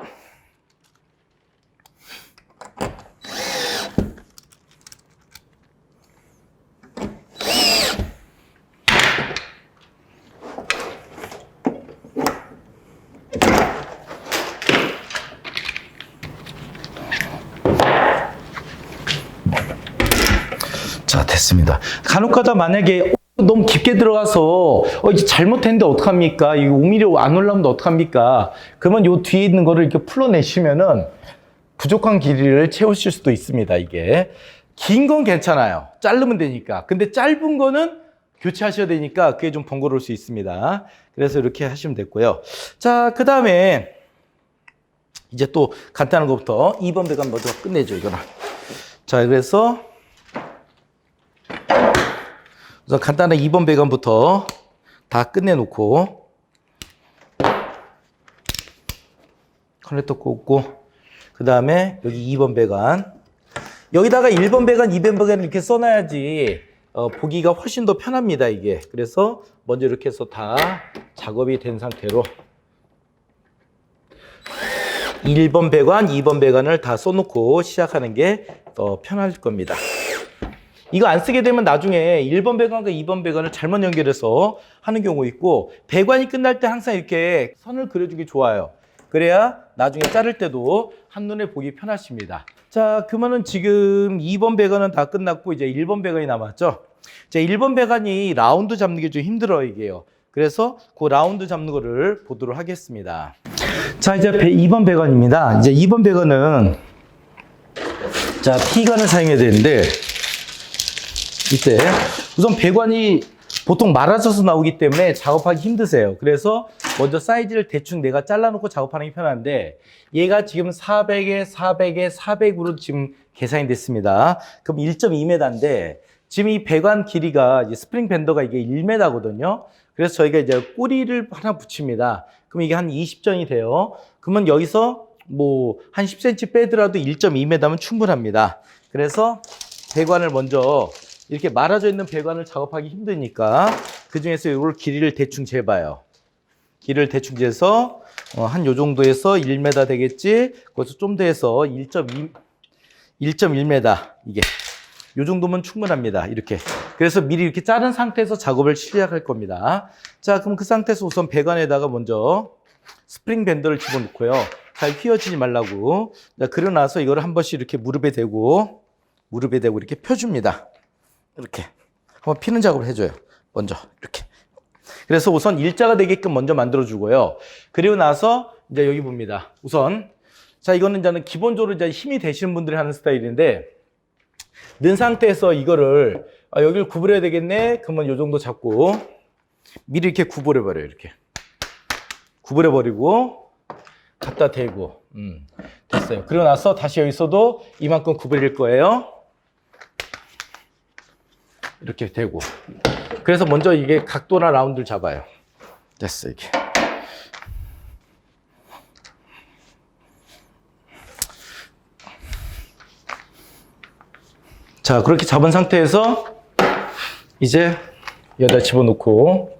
자, 됐습니다. 간혹가다 만약에 너무 깊게 들어가서 이제 잘못했는데 어떡합니까? 이거 5mm 안 올라오면 어떡합니까? 그러면 요 뒤에 있는 거를 이렇게 풀어내시면은 부족한 길이를 채우실 수도 있습니다. 이게 긴 건 괜찮아요. 자르면 되니까. 근데 짧은 거는 교체하셔야 되니까 그게 좀 번거로울 수 있습니다. 그래서 이렇게 하시면 됐고요. 자, 그 다음에 이제 또 간단한 것부터 2번 배관 먼저 끝내죠. 이거는. 자, 그래서 우선 간단한 2번 배관부터 다 끝내놓고 커넥터 꽂고 그 다음에 여기 2번 배관 여기다가 1번 배관, 2번 배관을 이렇게 써놔야지 보기가 훨씬 더 편합니다. 이게 그래서 먼저 이렇게 해서 다 작업이 된 상태로 1번 배관, 2번 배관을 다 써놓고 시작하는 게 더 편할 겁니다. 이거 안 쓰게 되면 나중에 1번 배관과 2번 배관을 잘못 연결해서 하는 경우 있고 배관이 끝날 때 항상 이렇게 선을 그려주기 좋아요. 그래야 나중에 자를 때도 한눈에 보기 편하십니다. 자, 그러면은 지금 2번 배관은 다 끝났고 이제 1번 배관이 남았죠. 자, 1번 배관이 라운드 잡는 게 좀 힘들어요, 이게요. 그래서 그 라운드 잡는 거를 보도록 하겠습니다. 자, 이제 2번 배관입니다. 이제 2번 배관은 자, P관을 사용해야 되는데 이때 우선 배관이 보통 말아져서 나오기 때문에 작업하기 힘드세요. 그래서 먼저 사이즈를 대충 내가 잘라놓고 작업하는 게 편한데 얘가 지금 400에 400에 400으로 지금 계산이 됐습니다. 그럼 1.2m인데 지금 이 배관 길이가 이제 스프링 밴더가 이게 1m거든요. 그래서 저희가 이제 꼬리를 하나 붙입니다. 그럼 이게 한 20전이 돼요. 그러면 여기서 뭐 한 10cm 빼더라도 1.2m면 충분합니다. 그래서 배관을 먼저 이렇게 말아져 있는 배관을 작업하기 힘드니까 그 중에서 이걸 길이를 대충 재봐요. 길이를 대충 재서 한 요 정도에서 1m 되겠지. 거기서 좀 더 해서 1.1m 이게 요 정도면 충분합니다. 이렇게. 그래서 미리 이렇게 자른 상태에서 작업을 시작할 겁니다. 자, 그럼 그 상태에서 우선 배관에다가 먼저 스프링 밴더를 집어넣고요. 잘 휘어지지 말라고. 자, 그러고 나서 이거를 한 번씩 이렇게 무릎에 대고 이렇게 펴줍니다. 이렇게 한번 피는 작업을 해줘요. 먼저 이렇게. 그래서 우선 일자가 되게끔 먼저 만들어주고요. 그리고 나서 이제 여기 봅니다. 우선 자, 이거는 이제는 기본적으로 이제 힘이 되시는 분들이 하는 스타일인데 는 상태에서 이거를 여기를 구부려야 되겠네. 그러면 요 정도 잡고 미리 이렇게 구부려버려요. 이렇게 구부려버리고 갖다 대고 됐어요. 그리고 나서 다시 여기서도 이만큼 구부릴 거예요. 이렇게 대고. 그래서 먼저 이게 각도나 라운드를 잡아요. 됐어, 이게. 자, 그렇게 잡은 상태에서 이제 여기다 집어넣고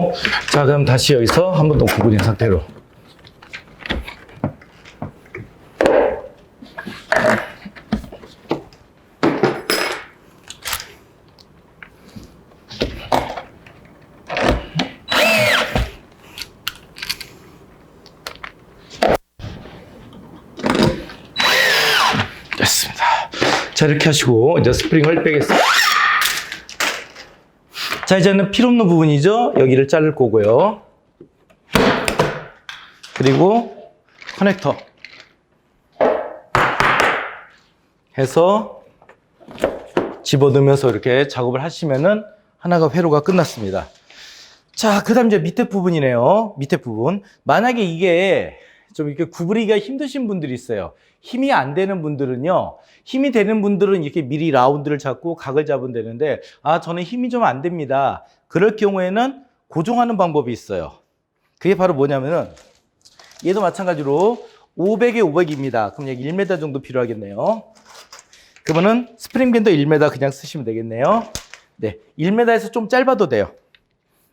주시고, 자, 그럼 다시 여기서 한 번 더 구부린 상태로. 됐습니다. 자, 이렇게 하시고 이제 스프링을 빼겠습니다. 자, 이제는 필요 없는 부분이죠. 여기를 자를 거고요. 그리고 커넥터 해서 집어넣으면서 이렇게 작업을 하시면은 하나가 회로가 끝났습니다. 자, 그 다음 이제 밑에 부분이네요. 밑에 부분. 만약에 이게 좀 이렇게 구부리기가 힘드신 분들이 있어요. 힘이 안 되는 분들은요, 힘이 되는 분들은 이렇게 미리 라운드를 잡고 각을 잡으면 되는데, 아, 저는 힘이 좀 안 됩니다. 그럴 경우에는 고정하는 방법이 있어요. 그게 바로 뭐냐면은, 얘도 마찬가지로 500에 500입니다. 그럼 여기 1m 정도 필요하겠네요. 그러면은 스프링 밴드 1m 그냥 쓰시면 되겠네요. 네, 1m에서 좀 짧아도 돼요.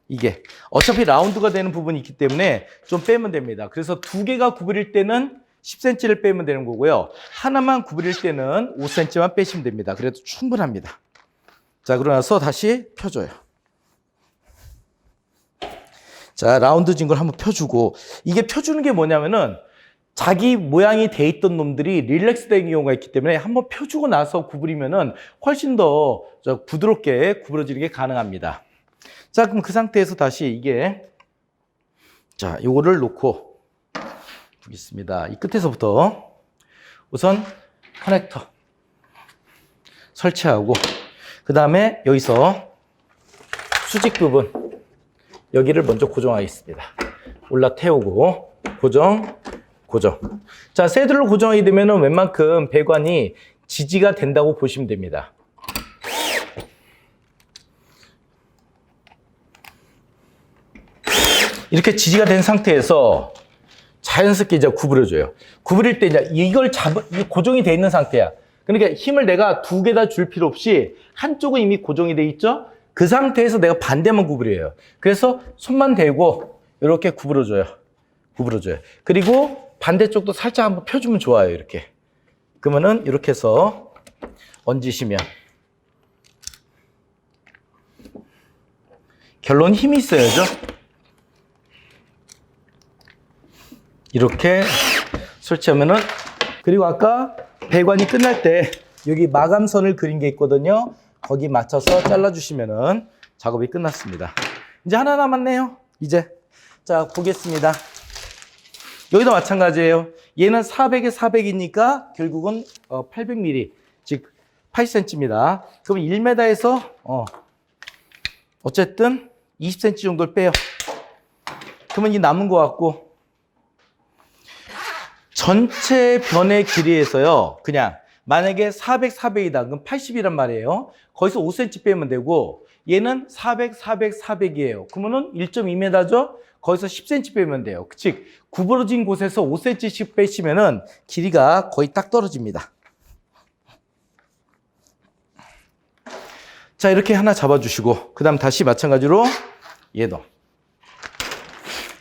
이게 어차피 라운드가 되는 부분이 있기 때문에 좀 빼면 됩니다. 그래서 두 개가 구부릴 때는 10cm를 빼면 되는 거고요. 하나만 구부릴 때는 5cm만 빼시면 됩니다. 그래도 충분합니다. 자, 그러고 나서 다시 펴줘요. 자, 라운드 진 걸 한번 펴주고, 이게 펴주는 게 뭐냐면은 자기 모양이 돼 있던 놈들이 릴렉스 된 경우가 있기 때문에 한번 펴주고 나서 구부리면은 훨씬 더 부드럽게 구부러지는 게 가능합니다. 자, 그럼 그 상태에서 다시 이게, 자, 요거를 놓고 보겠습니다. 이 끝에서부터 우선 커넥터 설치하고, 그 다음에 여기서 수직 부분 여기를 먼저 고정하겠습니다. 올라 태우고 고정, 고정. 자, 새들로 고정하게 되면 웬만큼 배관이 지지가 된다고 보시면 됩니다. 이렇게 지지가 된 상태에서 자연스럽게 이제 구부려줘요. 구부릴 때 이제 이걸 고정이 돼 있는 상태야. 그러니까 힘을 내가 두 개 다 줄 필요 없이 한쪽은 이미 고정이 돼 있죠? 그 상태에서 내가 반대만 구부려요. 그래서 손만 대고 이렇게 구부려줘요. 구부려줘요. 그리고 반대쪽도 살짝 한번 펴주면 좋아요. 이렇게. 그러면은 이렇게 해서 얹으시면 결론 힘이 있어야죠. 이렇게 설치하면은, 그리고 아까 배관이 끝날 때 여기 마감선을 그린 게 있거든요. 거기 맞춰서 잘라주시면은 작업이 끝났습니다. 이제 하나 남았네요. 이제 자, 보겠습니다. 여기도 마찬가지예요. 얘는 400에 400이니까 결국은 800mm, 즉 80cm입니다. 그럼 1m에서 어쨌든 20cm 정도를 빼요. 그러면 이 남은 거 같고, 전체 변의 길이에서요, 그냥 만약에 400, 400이다. 그럼 80이란 말이에요. 거기서 5cm 빼면 되고, 얘는 400, 400, 400이에요. 그러면은 1.2m죠? 거기서 10cm 빼면 돼요. 즉, 구부러진 곳에서 5cm씩 빼시면은 길이가 거의 딱 떨어집니다. 자, 이렇게 하나 잡아주시고, 그 다음 다시 마찬가지로 얘도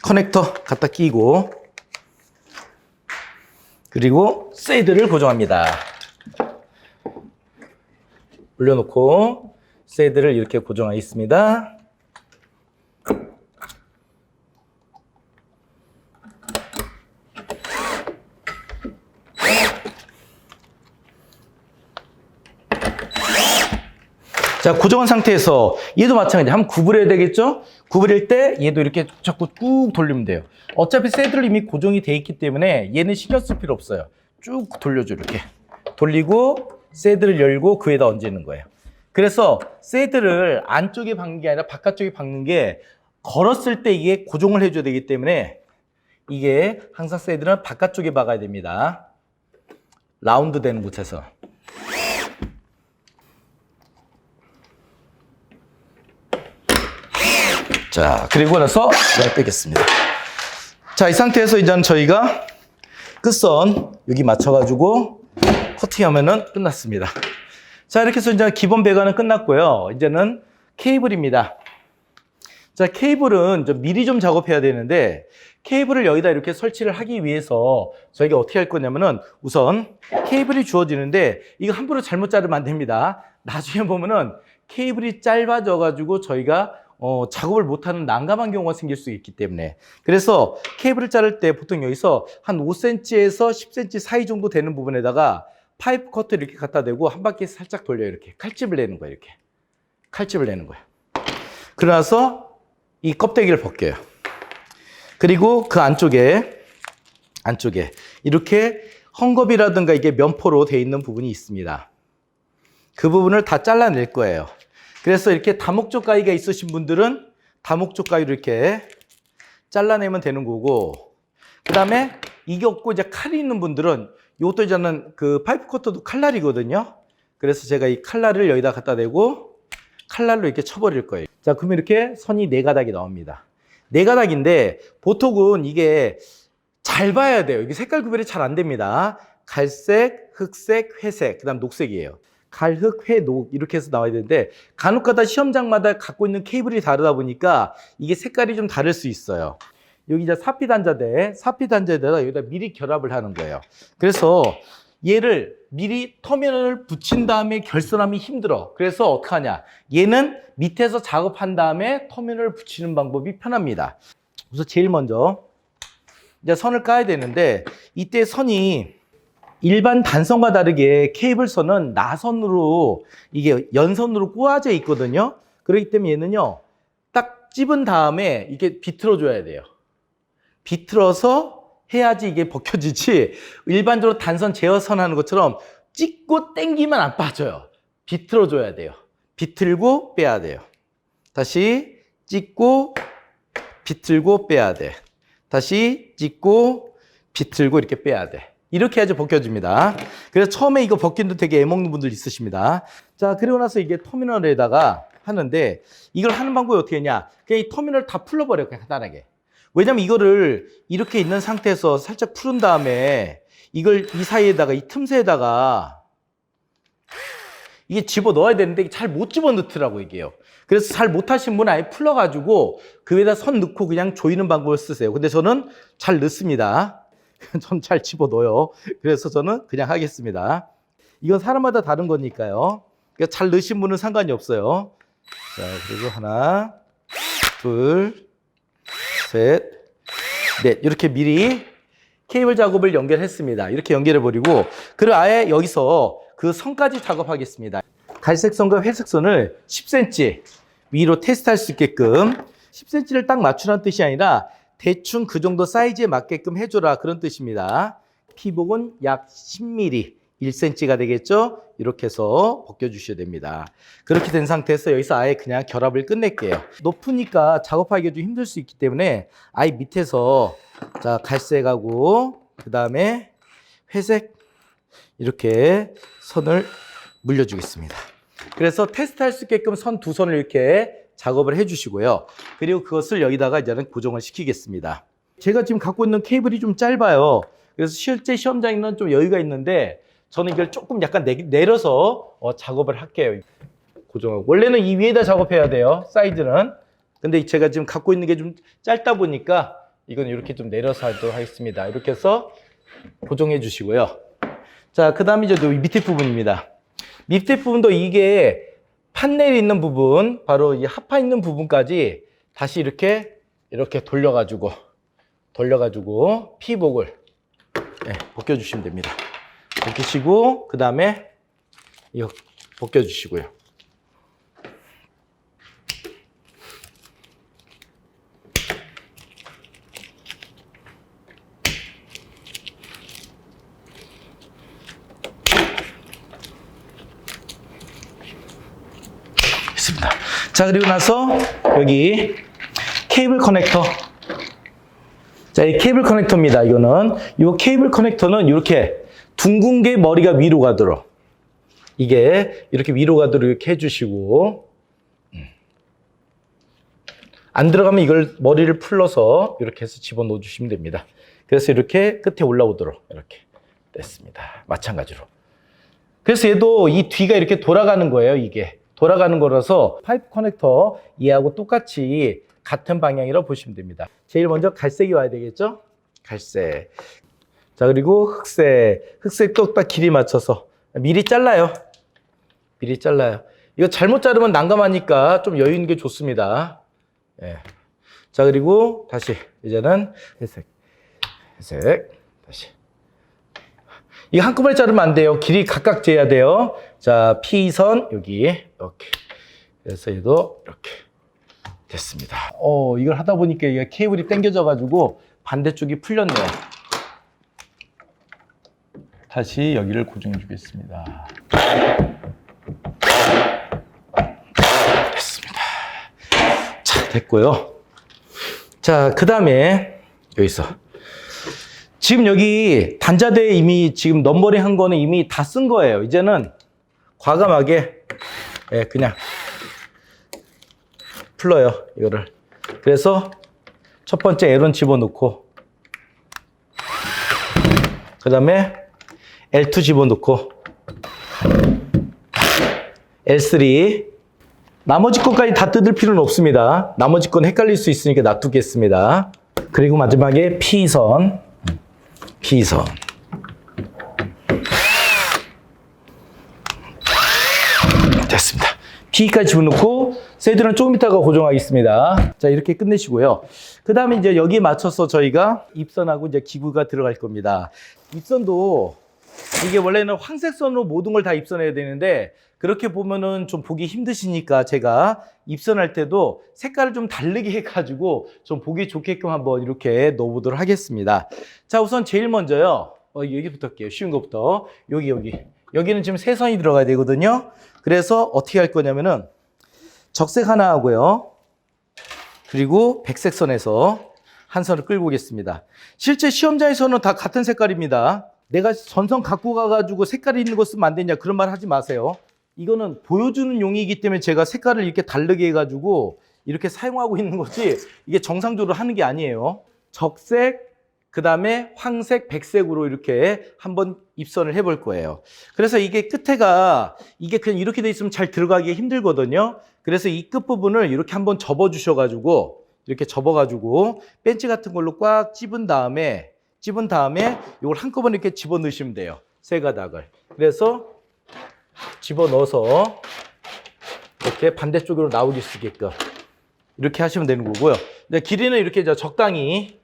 커넥터 갖다 끼고, 그리고 새드를 고정합니다. 올려놓고 새드를 이렇게 고정하겠습니다. 자, 고정한 상태에서 얘도 마찬가지. 한번 구부려야 되겠죠? 구부릴 때 얘도 이렇게 자꾸 꾹 돌리면 돼요. 어차피 새들 이미 고정이 돼 있기 때문에 얘는 신경 쓸 필요 없어요. 쭉 돌려줘. 이렇게 돌리고 새들을 열고 그 위에다 얹는 거예요. 그래서 새들을 안쪽에 박는 게 아니라 바깥쪽에 박는 게, 걸었을 때 이게 고정을 해줘야 되기 때문에 이게 항상 새들은 바깥쪽에 박아야 됩니다. 라운드 되는 곳에서. 자, 그리고 나서 이걸 빼겠습니다. 자, 이 상태에서 이제는 저희가 끝선 여기 맞춰가지고 커팅하면은 끝났습니다. 자, 이렇게 해서 이제 기본 배관은 끝났고요. 이제는 케이블입니다. 자, 케이블은 미리 좀 작업해야 되는데 케이블을 여기다 이렇게 설치를 하기 위해서 저희가 어떻게 할 거냐면은 우선 케이블이 주어지는데 이거 함부로 잘못 자르면 안 됩니다. 나중에 보면은 케이블이 짧아져 가지고 저희가 작업을 못하는 난감한 경우가 생길 수 있기 때문에 그래서 케이블을 자를 때 보통 여기서 한 5cm에서 10cm 사이 정도 되는 부분에다가 파이프 커트를 이렇게 갖다 대고 한 바퀴 살짝 돌려요. 이렇게 칼집을 내는 거예요. 이렇게 칼집을 내는 거예요. 그러나서 이 껍데기를 벗겨요. 그리고 그 안쪽에 이렇게 헝겊이라든가 이게 면포로 되어 있는 부분이 있습니다. 그 부분을 다 잘라낼 거예요. 그래서 이렇게 다목적 가위가 있으신 분들은 다목적 가위로 이렇게 잘라내면 되는 거고, 그 다음에 이게 없고 이제 칼이 있는 분들은 이것도 저는 그 파이프 커터도 칼날이거든요. 그래서 제가 이 칼날을 여기다 갖다 대고 칼날로 이렇게 쳐버릴 거예요. 자, 그러면 이렇게 선이 4가닥이 나옵니다. 4가닥인데 보통은 이게 잘 봐야 돼요. 이게 색깔 구별이 잘 안 됩니다. 갈색, 흑색, 회색, 그 다음 녹색이에요. 갈, 흑, 회, 녹 이렇게 해서 나와야 되는데 간혹가다 시험장마다 갖고 있는 케이블이 다르다 보니까 이게 색깔이 좀 다를 수 있어요. 여기 이제 사피 단자대에다 여기다 미리 결합을 하는 거예요. 그래서 얘를 미리 터미널을 붙인 다음에 결선하면 힘들어. 그래서 어떻게 하냐? 얘는 밑에서 작업한 다음에 터미널을 붙이는 방법이 편합니다. 우선 제일 먼저 이제 선을 까야 되는데 이때 선이 일반 단선과 다르게 케이블 선은 나선으로 이게 연선으로 꼬아져 있거든요. 그렇기 때문에 얘는요 딱 찝은 다음에 이게 비틀어 줘야 돼요. 비틀어서 해야지 이게 벗겨지지 일반적으로 단선 제어선 하는 것처럼 찍고 당기면 안 빠져요. 비틀어 줘야 돼요. 비틀고 빼야 돼요. 다시 찍고 비틀고 빼야 돼. 다시 찍고 비틀고 이렇게 빼야 돼. 이렇게 해야지 벗겨집니다. 그래서 처음에 이거 벗기는데 되게 애먹는 분들 있으십니다. 자, 그리고 나서 이게 터미널에다가 하는데 이걸 하는 방법이 어떻게 했냐? 그냥 이 터미널 다 풀러버려요. 그냥 간단하게. 왜냐면 이거를 이렇게 있는 상태에서 살짝 풀은 다음에 이걸 이 사이에다가 이 틈새에다가 이게 집어 넣어야 되는데 잘 못 집어 넣더라고 이게요. 그래서 잘 못하신 분은 아예 풀러가지고 그 위에다 선 넣고 그냥 조이는 방법을 쓰세요. 근데 저는 잘 넣습니다. 전 잘 집어 넣어요. 그래서 저는 그냥 하겠습니다. 이건 사람마다 다른 거니까요. 그러니까 잘 넣으신 분은 상관이 없어요. 자, 그리고 하나, 둘, 셋, 넷. 이렇게 미리 케이블 작업을 연결했습니다. 이렇게 연결해버리고, 그리고 아예 여기서 그 선까지 작업하겠습니다. 갈색 선과 회색 선을 10cm 위로 테스트할 수 있게끔 10cm를 딱 맞추라는 뜻이 아니라 대충 그 정도 사이즈에 맞게끔 해줘라 그런 뜻입니다. 피복은 약 10mm, 1cm가 되겠죠? 이렇게 해서 벗겨주셔야 됩니다. 그렇게 된 상태에서 여기서 아예 그냥 결합을 끝낼게요. 높으니까 작업하기가 좀 힘들 수 있기 때문에 아예 밑에서 자 갈색하고 그 다음에 회색 이렇게 선을 물려주겠습니다. 그래서 테스트할 수 있게끔 선 2선을 이렇게 작업을 해주시고요. 그리고 그것을 여기다가 이제는 고정을 시키겠습니다. 제가 지금 갖고 있는 케이블이 좀 짧아요. 그래서 실제 시험장에는 좀 여유가 있는데 저는 이걸 조금 약간 내려서 작업을 할게요. 고정하고. 원래는 이 위에다 작업해야 돼요. 사이즈는. 근데 제가 지금 갖고 있는 게 좀 짧다 보니까 이건 이렇게 좀 내려서 하도록 하겠습니다. 이렇게 해서 고정해 주시고요. 자, 그 다음에 이제 밑에 부분입니다. 밑에 부분도 이게 판넬이 있는 부분, 바로 이 하파 있는 부분까지 다시 이렇게 돌려가지고 피복을 벗겨주시면 됩니다. 벗기시고 그 다음에 이거 벗겨주시고요. 있습니다. 자, 그리고 나서 여기 케이블 커넥터. 자, 이 케이블 커넥터입니다. 이거는 이 케이블 커넥터는 이렇게 둥근 게 머리가 위로 가도록 이게 이렇게 위로 가도록 이렇게 해주시고 안 들어가면 이걸 머리를 풀러서 이렇게 해서 집어넣어 주시면 됩니다. 그래서 이렇게 끝에 올라오도록 이렇게 됐습니다. 마찬가지로. 그래서 얘도 이 뒤가 이렇게 돌아가는 거예요. 이게 돌아가는 거라서 파이프 커넥터 얘하고 똑같이 같은 방향이라고 보시면 됩니다. 제일 먼저 갈색이 와야 되겠죠? 갈색. 자, 그리고 흑색. 흑색도 딱 길이 맞춰서 미리 잘라요. 미리 잘라요. 이거 잘못 자르면 난감하니까 좀 여유 있는 게 좋습니다. 예. 자, 그리고 다시 이제는 회색. 회색. 다시. 이거 한꺼번에 자르면 안 돼요. 길이 각각 재야 돼요. 자, P선 여기 이렇게. 그래서 얘도 이렇게 됐습니다. 이걸 하다 보니까 이게 케이블이 당겨져 가지고 반대쪽이 풀렸네요. 다시 여기를 고정해 주겠습니다. 됐습니다. 자, 됐고요. 자, 그 다음에 여기서 지금 여기 단자대에 이미 지금 넘버링 한 거는 이미 다 쓴 거예요. 이제는 과감하게 그냥 풀러요, 이거를. 그래서 첫 번째 L1 집어넣고, 그 다음에 L2 집어넣고, L3. 나머지 것까지 다 뜯을 필요는 없습니다. 나머지 건 헷갈릴 수 있으니까 놔두겠습니다. 그리고 마지막에 P선. P선. 됐습니다. P까지 집어넣고 새들은 조금 이따가 고정하겠습니다. 자, 이렇게 끝내시고요. 그 다음에 이제 여기에 맞춰서 저희가 입선하고 이제 기구가 들어갈 겁니다. 입선도 이게 원래는 황색선으로 모든 걸 다 입선해야 되는데 그렇게 보면은 좀 보기 힘드시니까 제가 입선할 때도 색깔을 좀 다르게 해가지고 좀 보기 좋게끔 한번 이렇게 넣어보도록 하겠습니다. 자, 우선 제일 먼저요. 여기부터 할게요. 쉬운 것부터. 여기는 지금 세 선이 들어가야 되거든요. 그래서 어떻게 할 거냐면은 적색 하나 하고요. 그리고 백색 선에서 한 선을 끌고 오겠습니다. 실제 시험장에서는 다 같은 색깔입니다. 내가 전선 갖고 가가지고 색깔이 있는 거 쓰면 안 되냐 그런 말 하지 마세요. 이거는 보여주는 용이기 때문에 제가 색깔을 이렇게 다르게 해가지고 이렇게 사용하고 있는 거지 이게 정상적으로 하는 게 아니에요. 적색, 그 다음에 황색, 백색으로 이렇게 한번 입선을 해볼 거예요. 그래서 이게 끝에가 이게 그냥 이렇게 돼 있으면 잘 들어가기 힘들거든요. 그래서 이 끝부분을 이렇게 한번 접어 주셔가지고 이렇게 접어가지고 벤치 같은 걸로 꽉 찝은 다음에 이걸 한꺼번에 이렇게 집어 넣으시면 돼요. 세 가닥을. 그래서 집어 넣어서 이렇게 반대쪽으로 나오게 쓰게끔 이렇게 하시면 되는 거고요. 길이는 이렇게 이제 적당히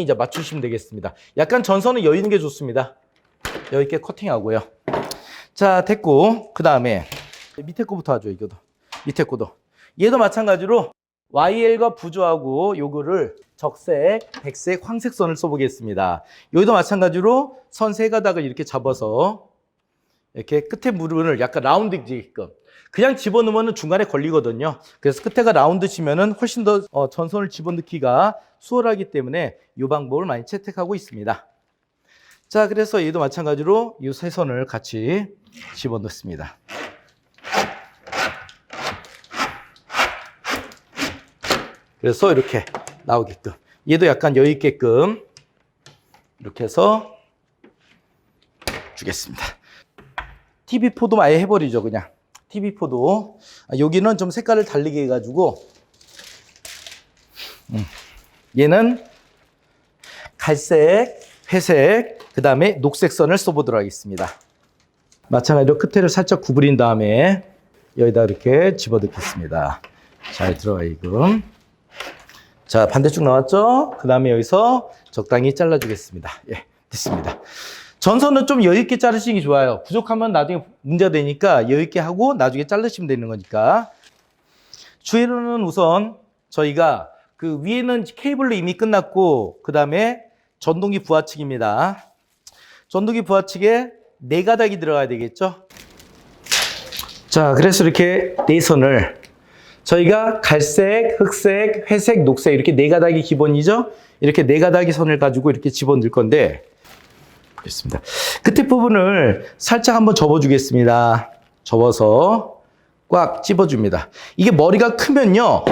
이제 맞추시면 되겠습니다. 약간 전선은 여유 있는 게 좋습니다. 여유 있게 커팅하고요. 자, 됐고 그 다음에 밑에 거부터 하죠. 이거도 밑에 거도 얘도 마찬가지로 YL과 부조하고 요거를 적색, 백색, 황색 선을 써보겠습니다. 여기도 마찬가지로 선 세 가닥을 이렇게 잡아서 이렇게 끝에 부분을 약간 라운드 지게끔 그냥 집어넣으면 중간에 걸리거든요. 그래서 끝에가 라운드 치면은 훨씬 더 전선을 집어넣기가 수월하기 때문에 이 방법을 많이 채택하고 있습니다. 자, 그래서 얘도 마찬가지로 이 세 선을 같이 집어넣습니다. 그래서 이렇게 나오게끔 얘도 약간 여유 있게끔 이렇게 해서 주겠습니다. TV4도 아예 해버리죠. 그냥 TV4도 여기는 좀 색깔을 다르게 해가지고 얘는 갈색, 회색, 그 다음에 녹색 선을 써보도록 하겠습니다. 마찬가지로 끝에를 살짝 구부린 다음에 여기다 이렇게 집어넣겠습니다. 잘 들어가게끔. 자, 반대쪽 나왔죠? 그 다음에 여기서 적당히 잘라주겠습니다. 예, 됐습니다. 전선은 좀 여유있게 자르시는 게 좋아요. 부족하면 나중에 문제가 되니까 여유있게 하고 나중에 자르시면 되는 거니까. 주의로는 우선 저희가 그 위에는 케이블로 이미 끝났고, 그 다음에 전동기 부하측입니다. 전동기 부하측에 네 가닥이 들어가야 되겠죠? 자, 그래서 이렇게 네 선을 저희가 갈색, 흑색, 회색, 녹색 이렇게 네 가닥이 기본이죠? 이렇게 네 가닥의 선을 가지고 이렇게 집어넣을 건데 보겠습니다. 끝에 부분을 살짝 한번 접어주겠습니다. 접어서 꽉 찝어줍니다. 이게 머리가 크면은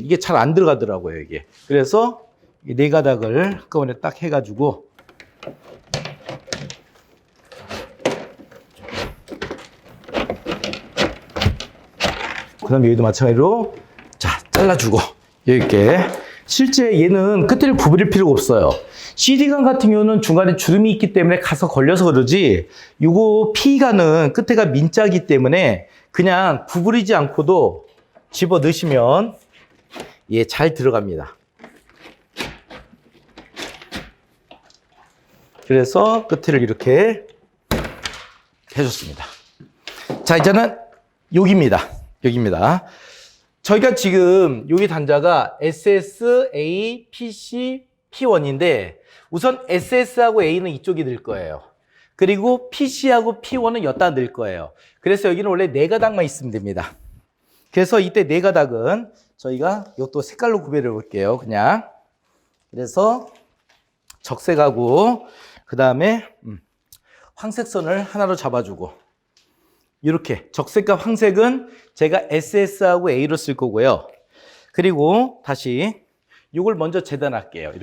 이게 잘 안 들어가더라고요, 이게. 그래서 이 네 가닥을 한꺼번에 딱 해가지고 그 다음에 여기도 마찬가지로 자, 잘라주고 이렇게. 실제 얘는 끝을 구부릴 필요가 없어요. CD관 같은 경우는 중간에 주름이 있기 때문에 가서 걸려서 그러지, 요거 P관은 끝에가 민자기 때문에 그냥 구부리지 않고도 집어 넣으시면 예, 잘 들어갑니다. 그래서 끝을 이렇게 해줬습니다. 자, 이제는 여기입니다. 여기입니다. 저희가 지금 여기 단자가 SS, A, PC, P1인데 우선 SS하고 A는 이쪽이 늘 거예요. 그리고 PC하고 P1은 여기다 늘 거예요. 그래서 여기는 원래 4가닥만 있으면 됩니다. 그래서 이때 4가닥은 저희가 이것도 색깔로 구별해 볼게요. 그냥. 그래서 적색하고 그 다음에 황색선을 하나로 잡아주고, 이렇게 적색과 황색은 제가 SS하고 A로 쓸 거고요. 그리고 다시 이걸 먼저 재단할게요.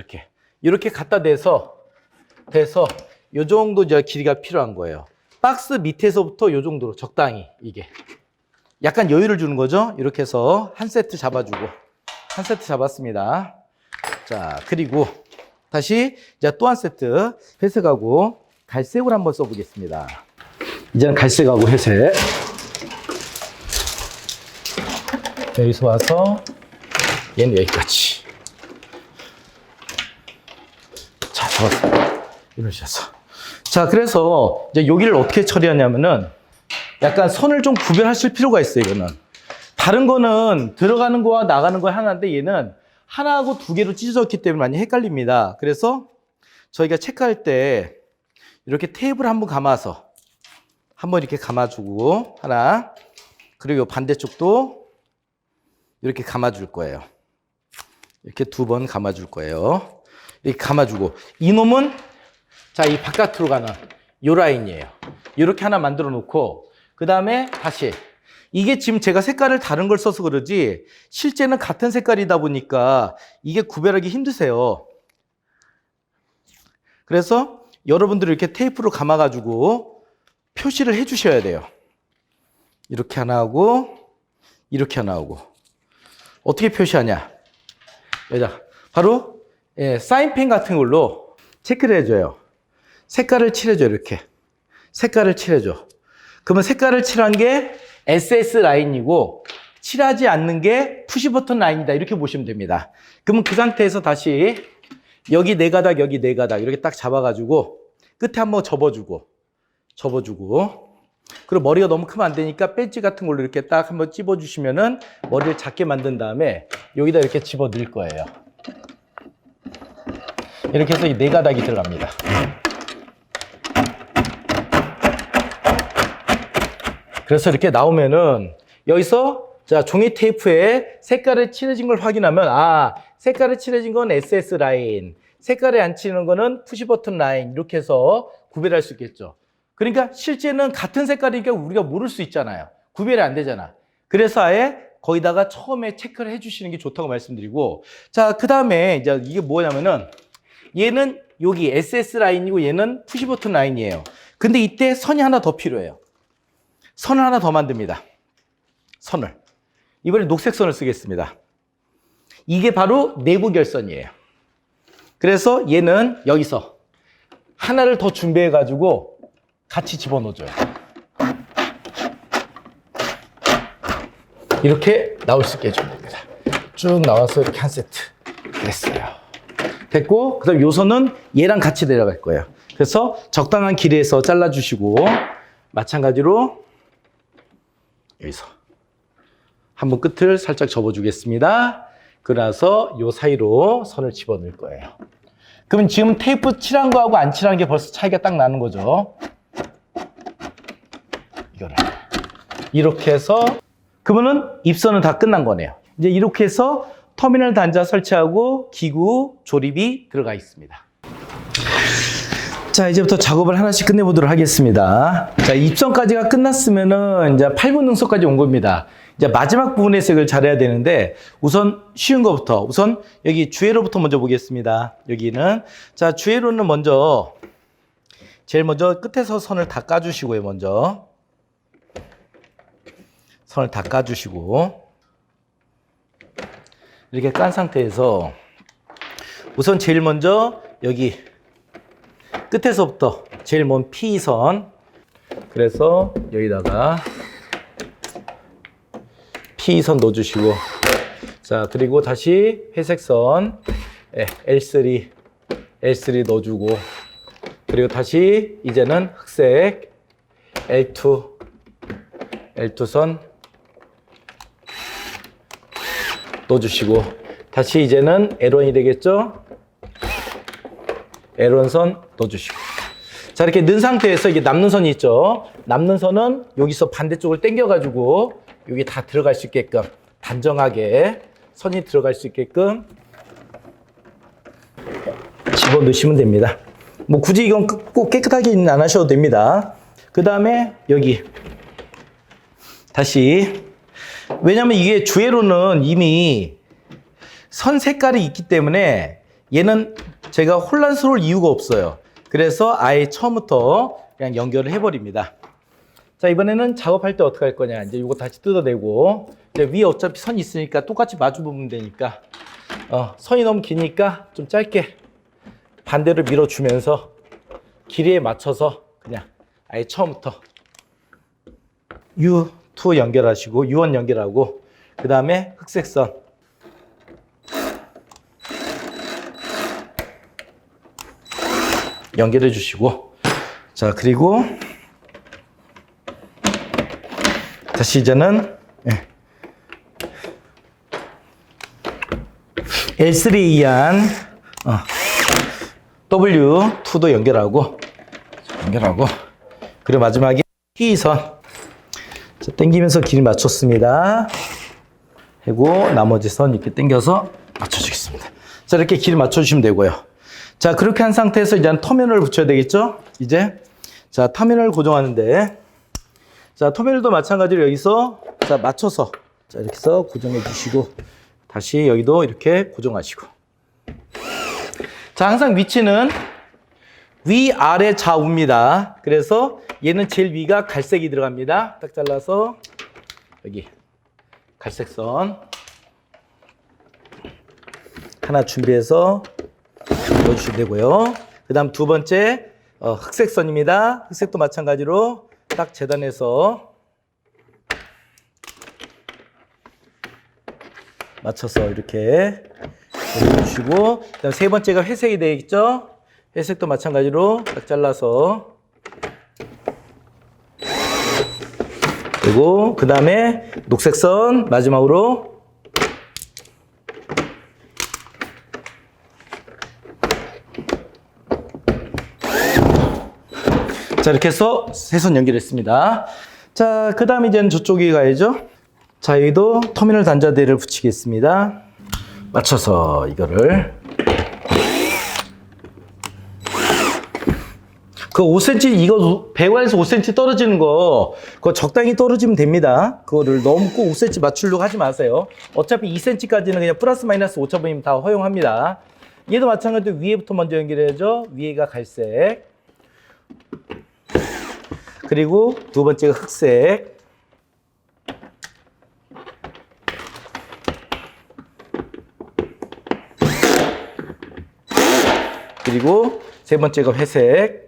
이렇게 갖다 대서 이 정도 이제 길이가 필요한 거예요. 박스 밑에서부터 이 정도로 적당히, 이게 약간 여유를 주는 거죠. 이렇게 해서 한 세트 잡아주고, 한 세트 잡았습니다. 자, 그리고 다시 이제 또 한 세트 회색하고 갈색으로 한번 써보겠습니다. 이제는 갈색하고 회색. 여기서 와서 얘는 여기까지. 자, 잡았어요. 이런 식으로. 자, 그래서 이제 여기를 어떻게 처리하냐면은 약간 선을 좀 구별하실 필요가 있어요, 이거는. 다른 거는 들어가는 거와 나가는 거 하나인데 얘는 하나하고 2개로 찢어졌기 때문에 많이 헷갈립니다. 그래서 저희가 체크할 때 이렇게 테이프를 한번 감아서 한번 이렇게 감아주고 하나, 그리고 반대쪽도 이렇게 감아줄 거예요. 이렇게 2번 감아줄 거예요. 이렇게 감아주고, 이놈은 자, 이 바깥으로 가는 요 라인이에요. 이렇게 하나 만들어 놓고, 그 다음에 다시, 이게 지금 제가 색깔을 다른 걸 써서 그러지 실제는 같은 색깔이다 보니까 이게 구별하기 힘드세요. 그래서 여러분들이 이렇게 테이프로 감아가지고 표시를 해 주셔야 돼요. 이렇게 하나 하고 이렇게 하나 하고. 어떻게 표시하냐, 여자 바로 사인펜 같은 걸로 체크를 해줘요. 색깔을 칠해줘. 이렇게 색깔을 칠해줘. 그러면 색깔을 칠한 게 SS 라인이고 칠하지 않는 게 푸시버튼 라인이다, 이렇게 보시면 됩니다. 그러면 그 상태에서 다시 여기 4가닥 여기 4가닥 이렇게 딱 잡아가지고 끝에 한번 접어주고 그리고 머리가 너무 크면 안 되니까 배지 같은 걸로 이렇게 딱 한번 찝어주시면은 머리를 작게 만든 다음에 여기다 이렇게 집어 넣을 거예요. 이렇게 해서 이 4가닥이 들어갑니다. 그래서 이렇게 나오면은 여기서 자, 종이 테이프에 색깔을 칠해진 걸 확인하면, 아, 색깔을 칠해진 건 SS 라인, 색깔이 안 칠하는 거는 푸시버튼 라인, 이렇게 해서 구별할 수 있겠죠. 그러니까 실제는 같은 색깔이니까 우리가 모를 수 있잖아요. 구별이 안 되잖아. 그래서 아예 거기다가 처음에 체크를 해주시는 게 좋다고 말씀드리고, 자, 그 다음에 이제 이게 뭐냐면은 얘는 여기 SS 라인이고 얘는 푸시버튼 라인이에요. 근데 이때 선이 하나 더 필요해요. 선을 하나 더 만듭니다. 선을. 이번에 녹색 선을 쓰겠습니다. 이게 바로 내부 결선이에요. 그래서 얘는 여기서 하나를 더 준비해가지고 같이 집어넣어줘요. 이렇게 나올 수 있게 해주면 됩니다. 쭉 나와서 이렇게 한 세트. 됐어요. 됐고, 그 다음 요 선은 얘랑 같이 내려갈 거예요. 그래서 적당한 길이에서 잘라주시고, 마찬가지로 여기서 한번 끝을 살짝 접어주겠습니다. 그러나서 요 사이로 선을 집어넣을 거예요. 그럼 지금 테이프 칠한 거하고 안 칠한 게 벌써 차이가 딱 나는 거죠. 이거를 이렇게 해서, 그러면은 입선은 다 끝난 거네요. 이제 이렇게 해서 터미널 단자 설치하고 기구 조립이 들어가 있습니다. 자, 이제부터 작업을 하나씩 끝내보도록 하겠습니다. 자, 입선까지가 끝났으면은 이제 8분 능선까지 온 겁니다. 이제 마지막 부분의 색을 잘해야 되는데, 우선 쉬운 것부터, 우선 여기 주회로부터 먼저 보겠습니다. 여기는, 자, 주회로는 먼저, 제일 먼저 끝에서 선을 다 까주시고요, 먼저. 선을 다 까주시고. 이렇게 깐 상태에서 우선 제일 먼저 여기 끝에서부터 제일 먼 P선, 그래서 여기다가 P선 넣어주시고, 자 그리고 다시 회색선 L3 넣어주고, 그리고 다시 이제는 흑색 L2선 넣어주시고, 다시 이제는 L1이 되겠죠? L1선 넣어주시고. 자, 이렇게 넣은 상태에서 이게 남는 선이 있죠? 남는 선은 여기서 반대쪽을 당겨가지고 여기 다 들어갈 수 있게끔, 단정하게 선이 들어갈 수 있게끔 집어 넣으시면 됩니다. 뭐 굳이 이건 꼭 깨끗하게 안 하셔도 됩니다. 그 다음에 여기 다시, 왜냐면 이게 주회로는 이미 선 색깔이 있기 때문에 얘는 제가 혼란스러울 이유가 없어요. 그래서 아예 처음부터 그냥 연결을 해버립니다. 자, 이번에는 작업할 때 어떻게 할 거냐. 이제 이거 다시 뜯어내고, 이제 위에 어차피 선이 있으니까 똑같이 마주 보면 되니까, 선이 너무 기니까 좀 짧게 반대로 밀어주면서 길이에 맞춰서 그냥 아예 처음부터 U2 연결하시고, U1 연결하고, 그 다음에 흑색선 연결해 주시고, 자 그리고 다시 이제는 L3에 의한 W2도 연결하고, 그리고 마지막에 T선, 자, 당기면서 길 맞췄습니다. 하고 나머지 선 이렇게 당겨서 맞춰주겠습니다. 자, 이렇게 길 맞춰주시면 되고요. 자, 그렇게 한 상태에서 이제 터미널을 붙여야 되겠죠? 이제 자, 터미널 고정하는데, 자, 터미널도 마찬가지로 여기서 자 맞춰서, 자 이렇게 해서 고정해 주시고, 다시 여기도 이렇게 고정하시고. 자, 항상 위치는 위, 아래, 좌우입니다. 그래서 얘는 제일 위가 갈색이 들어갑니다. 딱 잘라서 여기 갈색선 하나 준비해서 넣어주시면 되고요. 그 다음 두 번째 흑색선입니다. 흑색도 마찬가지로 딱 재단해서 맞춰서 이렇게 넣어주시고, 그 다음 세 번째가 회색이 되겠죠? 회색도 마찬가지로 딱 잘라서, 그리고 그 다음에 녹색선 마지막으로 자, 이렇게 해서 세 선 연결했습니다. 자, 그 다음에 이제는 저쪽에 가야죠. 자, 여기도 터미널 단자대를 붙이겠습니다. 맞춰서 이거를 그 5cm, 이거 배관에서 5cm 떨어지는 거, 그거 적당히 떨어지면 됩니다. 그거를 너무 꼭 5cm 맞추려고 하지 마세요. 어차피 2cm까지는 그냥 플러스 마이너스 5차범위면 다 허용합니다. 얘도 마찬가지로 위에부터 먼저 연결해야죠. 위에가 갈색, 그리고 두 번째가 흑색, 그리고 세 번째가 회색.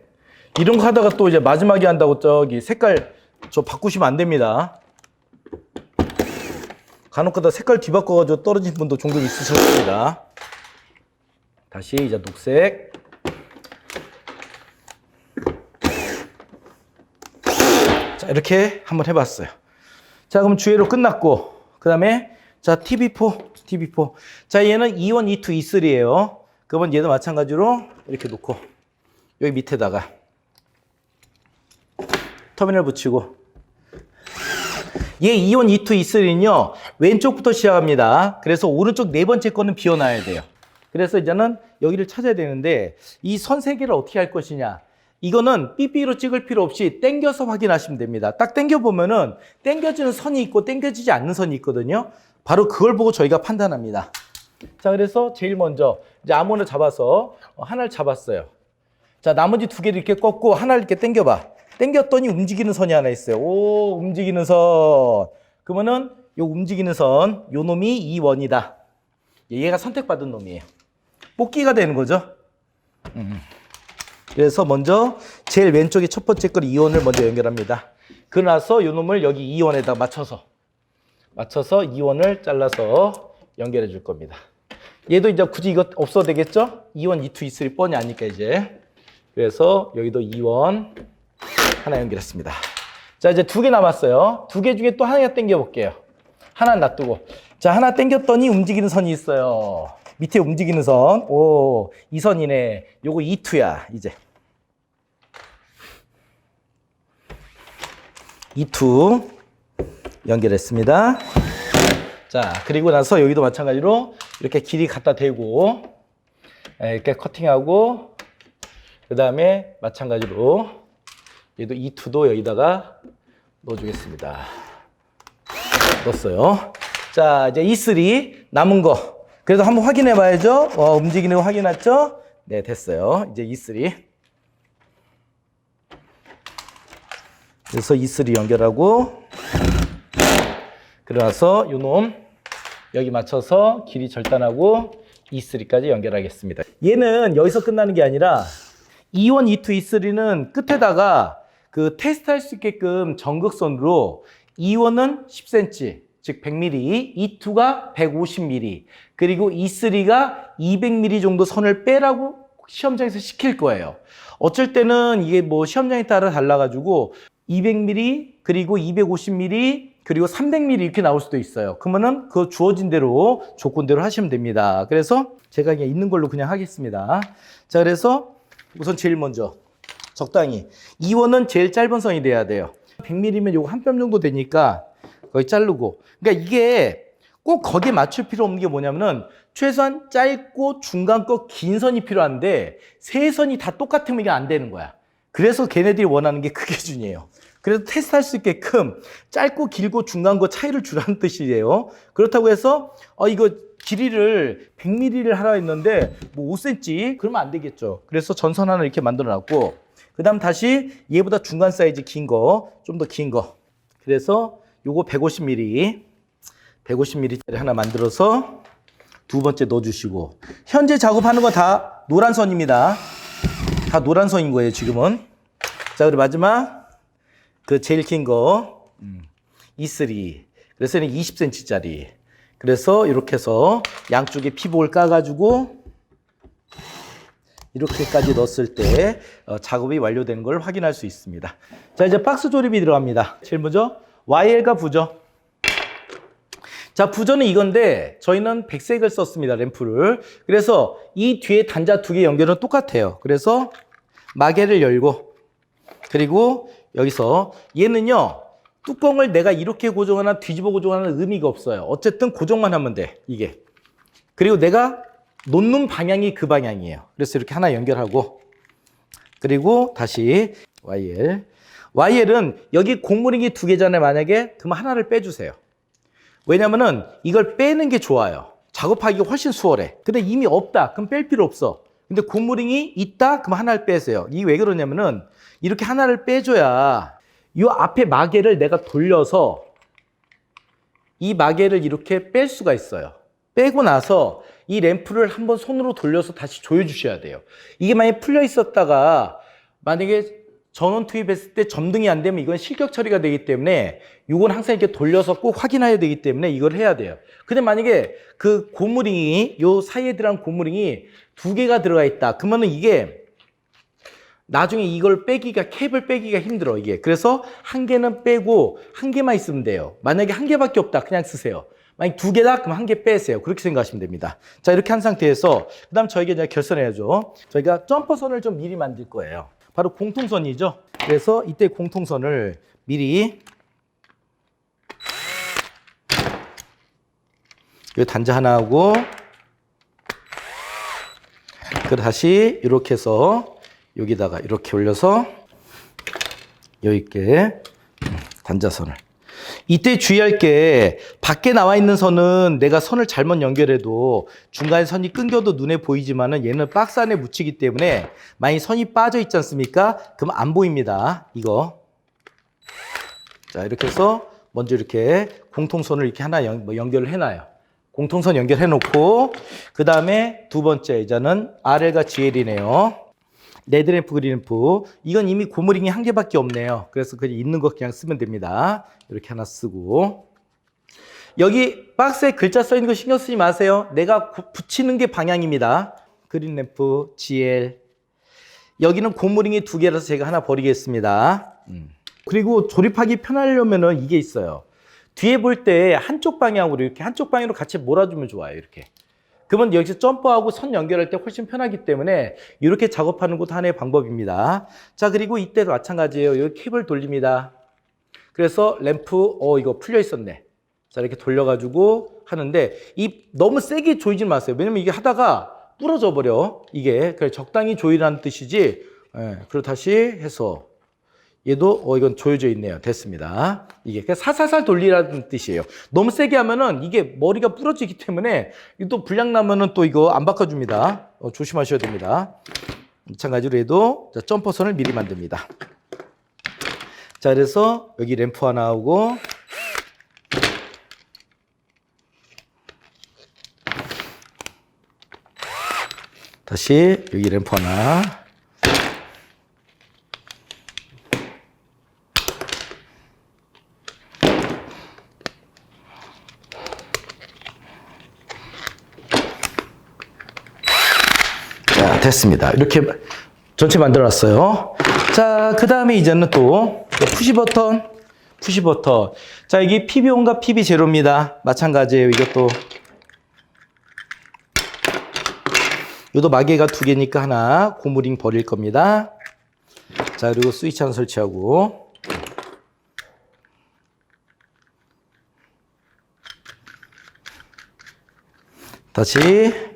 이런 거 하다가 또 이제 마지막에 한다고 저기 색깔 저 바꾸시면 안 됩니다. 간혹가다 색깔 뒤바꿔가지고 떨어진 분도 종종 있으실 겁니다. 다시 이제 녹색. 자, 이렇게 한번 해봤어요. 자, 그럼 주회로 끝났고, 그 다음에 자 TV4. 자, 얘는 E1, E2, E3예요. 그러면 얘도 마찬가지로 이렇게 놓고 여기 밑에다가 터미널 붙이고, 얘 E1, E2, E3는요 왼쪽부터 시작합니다. 그래서 오른쪽 네 번째 거는 비워놔야 돼요. 그래서 이제는 여기를 찾아야 되는데, 이 선 세 개를 어떻게 할 것이냐, 이거는 삐삐로 찍을 필요 없이 당겨서 확인하시면 됩니다. 딱 당겨보면은 당겨지는 선이 있고 당겨지지 않는 선이 있거든요. 바로 그걸 보고 저희가 판단합니다. 자, 그래서 제일 먼저 이제 아무거나 잡아서 하나를 잡았어요. 자, 나머지 두 개를 이렇게 꺾고 하나를 이렇게 당겨봐. 당겼더니 움직이는 선이 하나 있어요. 오, 움직이는 선. 그러면은 요 움직이는 선, 요 놈이 E1이다. 얘가 선택받은 놈이에요. 뽑기가 되는 거죠. 그래서 먼저 제일 왼쪽에 첫 번째 걸 2원을 먼저 연결합니다. 그러나서 이 놈을 여기 2원에다 맞춰서 2원을 잘라서 연결해 줄 겁니다. 얘도 이제 굳이 이거 없어도 되겠죠? 2원, 2, 2, 3 뻔히 아니까 이제. 그래서 여기도 2원 하나 연결했습니다. 자, 이제 2개 남았어요. 2개 중에 또 하나 당겨 볼게요. 하나 놔두고. 자, 하나 당겼더니 움직이는 선이 있어요. 밑에 움직이는 선. 오, 이 선이네. 요거 2,2야, 이제. 2,2 연결했습니다. 자, 그리고 나서 여기도 마찬가지로 이렇게 길이 갖다 대고 이렇게 커팅하고 그 다음에 마찬가지로 얘도 2,2도 여기다가 넣어주겠습니다. 넣었어요. 자, 이제 E3 남은 거 그래도 한번 확인해 봐야죠. 움직이는 거 확인했죠? 네, 됐어요. 이제 E3 그래서 E3 연결하고 그러나서 요놈 여기 맞춰서 길이 절단하고 E3까지 연결하겠습니다. 얘는 여기서 끝나는 게 아니라 E1, E2, E3는 끝에다가 그 테스트할 수 있게끔 전극선으로 E1은 10cm, 즉 100mm, E2가 150mm, 그리고 E3가 200mm 정도 선을 빼라고 시험장에서 시킬 거예요. 어쩔 때는 이게 뭐 시험장에 따라 달라가지고 200mm, 그리고 250mm, 그리고 300mm 이렇게 나올 수도 있어요. 그러면은 그 주어진 대로 조건대로 하시면 됩니다. 그래서 제가 그냥 있는 걸로 그냥 하겠습니다. 자, 그래서 우선 제일 먼저 적당히 E1은 제일 짧은 선이 돼야 돼요. 100mm면 요거 한 뼘 정도 되니까 거기 자르고. 그러니까 이게 꼭 거기에 맞출 필요 없는 게 뭐냐면은 최소한 짧고 중간 거 긴 선이 필요한데 세 선이 다 똑같으면 이게 안 되는 거야. 그래서 걔네들이 원하는 게 그 기준이에요. 그래서 테스트할 수 있게끔 짧고 길고 중간 거 차이를 주라는 뜻이에요. 그렇다고 해서 이거 길이를 100mm를 하라 했는데 뭐 5cm 그러면 안 되겠죠. 그래서 전선 하나 이렇게 만들어 놨고 그다음 다시 얘보다 중간 사이즈 긴 거, 좀 더 긴 거. 그래서 요거 150mm짜리 하나 만들어서 두 번째 넣어 주시고 현재 작업하는 거 다 노란 선입니다. 다 노란 선인 거예요, 지금은. 자, 그리고 마지막 그 제일 긴 거 E3. 그래서 20cm짜리. 그래서 이렇게 해서 양쪽에 피복을 까가지고 이렇게까지 넣었을 때 작업이 완료되는 걸 확인할 수 있습니다. 자, 이제 박스 조립이 들어갑니다. 제일 먼저 YL과 부저. 자, 부저는 이건데 저희는 백색을 썼습니다, 램프를. 그래서 이 뒤에 단자 2개 연결은 똑같아요. 그래서 마개를 열고 그리고 여기서 얘는요 뚜껑을 내가 이렇게 고정하나 뒤집어 고정하는 의미가 없어요. 어쨌든 고정만 하면 돼, 이게. 그리고 내가 놓는 방향이 그 방향이에요. 그래서 이렇게 하나 연결하고 그리고 다시 YL은 여기 고무링이 2개잖아요. 만약에 그러면 하나를 빼주세요. 왜냐면은 이걸 빼는 게 좋아요. 작업하기가 훨씬 수월해. 근데 이미 없다. 그럼 뺄 필요 없어. 근데 고무링이 있다? 그럼 하나를 빼세요. 이게 왜 그러냐면은 이렇게 하나를 빼줘야 이 앞에 마개를 내가 돌려서 이 마개를 이렇게 뺄 수가 있어요. 빼고 나서 이 램프를 한번 손으로 돌려서 다시 조여주셔야 돼요. 이게 만약에 풀려 있었다가 만약에 전원 투입했을 때 점등이 안 되면 이건 실격 처리가 되기 때문에 이건 항상 이렇게 돌려서 꼭 확인해야 되기 때문에 이걸 해야 돼요. 근데 만약에 그 고무링이 요 사이에 들어간 고무링이 2개가 들어가 있다. 그러면은 이게 나중에 이걸 빼기가 캡을 빼기가 힘들어 이게. 그래서 1개는 빼고 1개만 있으면 돼요. 만약에 1개밖에 없다. 그냥 쓰세요. 만약 2개다? 그럼 1개 빼세요. 그렇게 생각하시면 됩니다. 자, 이렇게 한 상태에서 그다음 저희가 이제 결선해야죠. 저희가 점퍼선을 좀 미리 만들 거예요. 바로 공통선이죠. 그래서 이때 공통선을 미리 이 단자 하나 하고 그 다시 이렇게 해서 여기다가 이렇게 올려서 여기 있게 단자선을. 이때 주의할 게 밖에 나와 있는 선은 내가 선을 잘못 연결해도 중간에 선이 끊겨도 눈에 보이지만은 얘는 박스 안에 묻히기 때문에 만약 선이 빠져 있지 않습니까? 그럼 안 보입니다. 이거. 자, 이렇게 해서 먼저 이렇게 공통선을 이렇게 하나 연결을 해놔요. 공통선 연결해 놓고 그 다음에 두 번째 이제는 RL과 GL이네요. 레드램프, 그린램프. 이건 이미 고무링이 한 개밖에 없네요. 그래서 그냥 있는 거 그냥 쓰면 됩니다. 이렇게 하나 쓰고 여기 박스에 글자 써 있는 거 신경 쓰지 마세요. 내가 붙이는 게 방향입니다. 그린램프, GL. 여기는 고무링이 두 개라서 제가 하나 버리겠습니다. 그리고 조립하기 편하려면은 이게 있어요. 뒤에 볼 때 한쪽 방향으로 이렇게 한쪽 방향으로 같이 몰아주면 좋아요. 이렇게. 그러면 여기서 점퍼하고 선 연결할 때 훨씬 편하기 때문에 이렇게 작업하는 것도 하나의 방법입니다. 자, 그리고 이때도 마찬가지예요. 여기 캡을 돌립니다. 그래서 램프, 이거 풀려 있었네. 자, 이렇게 돌려가지고 하는데 너무 세게 조이지 마세요. 왜냐면 이게 하다가 부러져 버려. 이게 그래 적당히 조이라는 뜻이지. 그리고 다시 해서 얘도 이건 조여져 있네요. 됐습니다. 이게 그냥 살살살 돌리라는 뜻이에요. 너무 세게 하면은 이게 머리가 부러지기 때문에 또 불량 나면은 또 이거 안 바꿔줍니다. 조심하셔야 됩니다. 마찬가지로 해도 자, 점퍼선을 미리 만듭니다. 자, 그래서 여기 램프 하나 오고 다시 여기 램프 하나. 자, 됐습니다. 이렇게 전체 만들어놨어요. 자, 그 다음에 이제는 또 푸시 버튼. 자, 여기 PB1과 PB0입니다. 마찬가지예요. 이것도. 이것도 마개가 두 개니까 하나 고무링 버릴 겁니다. 자, 그리고 스위치 하나 설치하고. 다시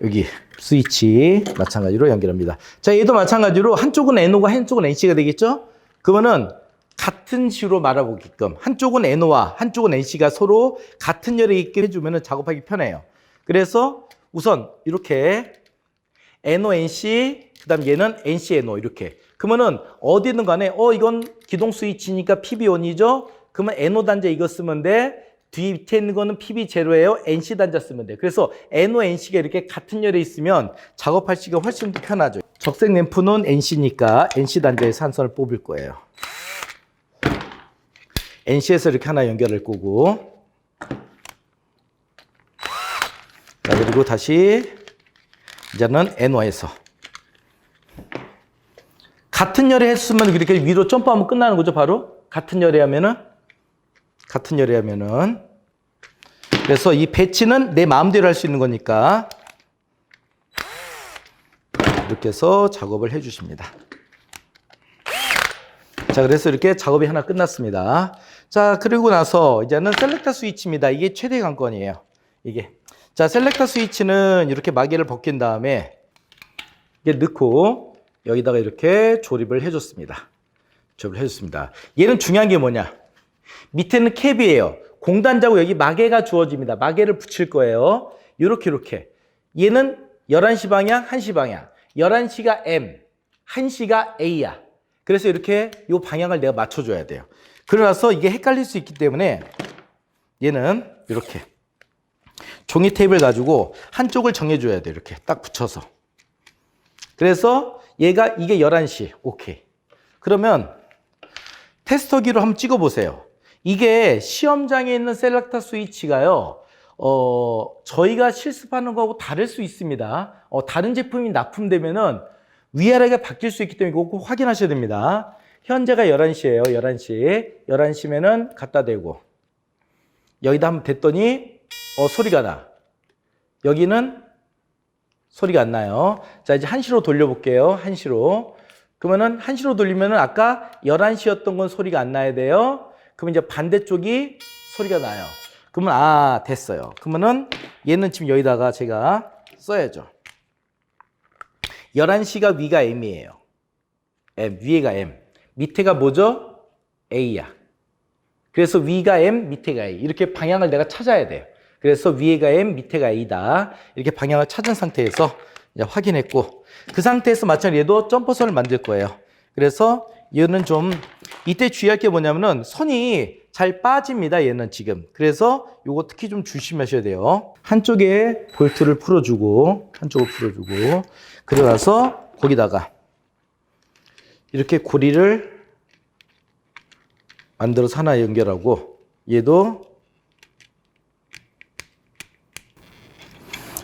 여기 스위치 마찬가지로 연결합니다. 자, 얘도 마찬가지로 한쪽은 NO가 한쪽은 NC가 되겠죠? 그러면은 같은 식으로 말아보게끔 한쪽은 NO와 한쪽은 NC가 서로 같은 열에 있게 해주면 작업하기 편해요. 그래서 우선 이렇게 NO, NC, 그 다음 얘는 NC, NO 이렇게. 그러면은 어디든 간에 이건 기동 스위치니까 PB1이죠? 그러면 NO 단자 이거 쓰면 돼. 뒤에 밑에 있는 거는 PB0예요. NC 단자 쓰면 돼. 그래서 NO, NC가 이렇게 같은 열에 있으면 작업하시기가 훨씬 더 편하죠. 적색 램프는 NC니까 NC 단자에서 한 선을 뽑을 거예요. NC에서 이렇게 하나 연결할 거고. 자, 그리고 다시 이제는 NO에서 같은 열에 했으면 이렇게 위로 점프하면 끝나는 거죠. 바로 같은 열에 하면은 그래서 이 배치는 내 마음대로 할 수 있는 거니까 이렇게 해서 작업을 해 주십니다. 자, 그래서 이렇게 작업이 하나 끝났습니다. 자, 그리고 나서 이제는 셀렉터 스위치입니다. 이게 최대 관건이에요. 이게. 자, 셀렉터 스위치는 이렇게 마개를 벗긴 다음에 이게 넣고 여기다가 이렇게 조립을 해줬습니다. 얘는 중요한 게 뭐냐? 밑에는 캡이에요. 공단자고 여기 마개가 주어집니다. 마개를 붙일 거예요. 이렇게. 얘는 11시 방향, 1시 방향. 11시가 M, 1시가 A야. 그래서 이렇게 이 방향을 내가 맞춰줘야 돼요. 그러나서 이게 헷갈릴 수 있기 때문에 얘는 이렇게 종이 테이프를 가지고 한쪽을 정해줘야 돼요. 이렇게 딱 붙여서. 그래서 이게 11시. 오케이. 그러면 테스터기로 한번 찍어보세요. 이게 시험장에 있는 셀렉터 스위치가요. 저희가 실습하는 거하고 다를 수 있습니다. 다른 제품이 납품되면은 위아래가 바뀔 수 있기 때문에 이거 꼭 확인하셔야 됩니다. 현재가 11시예요. 11시. 11시면은 갖다 대고. 여기다 한번 댔더니 소리가 나. 여기는 소리가 안 나요. 자, 이제 1시로 돌려볼게요. 1시로. 그러면은 1시로 돌리면은 아까 11시였던 건 소리가 안 나야 돼요. 그러면 이제 반대쪽이 소리가 나요. 그러면 됐어요. 그러면은 얘는 지금 여기다가 제가 써야죠. 11시가 위가 M이에요. M, 위에가 M. 밑에가 뭐죠? A야. 그래서 위가 M, 밑에가 A. 이렇게 방향을 내가 찾아야 돼요. 그래서 위에가 M, 밑에가 A다. 이렇게 방향을 찾은 상태에서 이제 확인했고, 그 상태에서 마찬가지로 얘도 점퍼선을 만들 거예요. 그래서 얘는 좀 이때 주의할 게 뭐냐면은 선이 잘 빠집니다. 얘는 지금. 그래서 요거 특히 좀 조심하셔야 돼요. 한쪽에 볼트를 풀어주고 한쪽을 풀어주고 그러고 나서 거기다가 이렇게 고리를 만들어서 하나 연결하고 얘도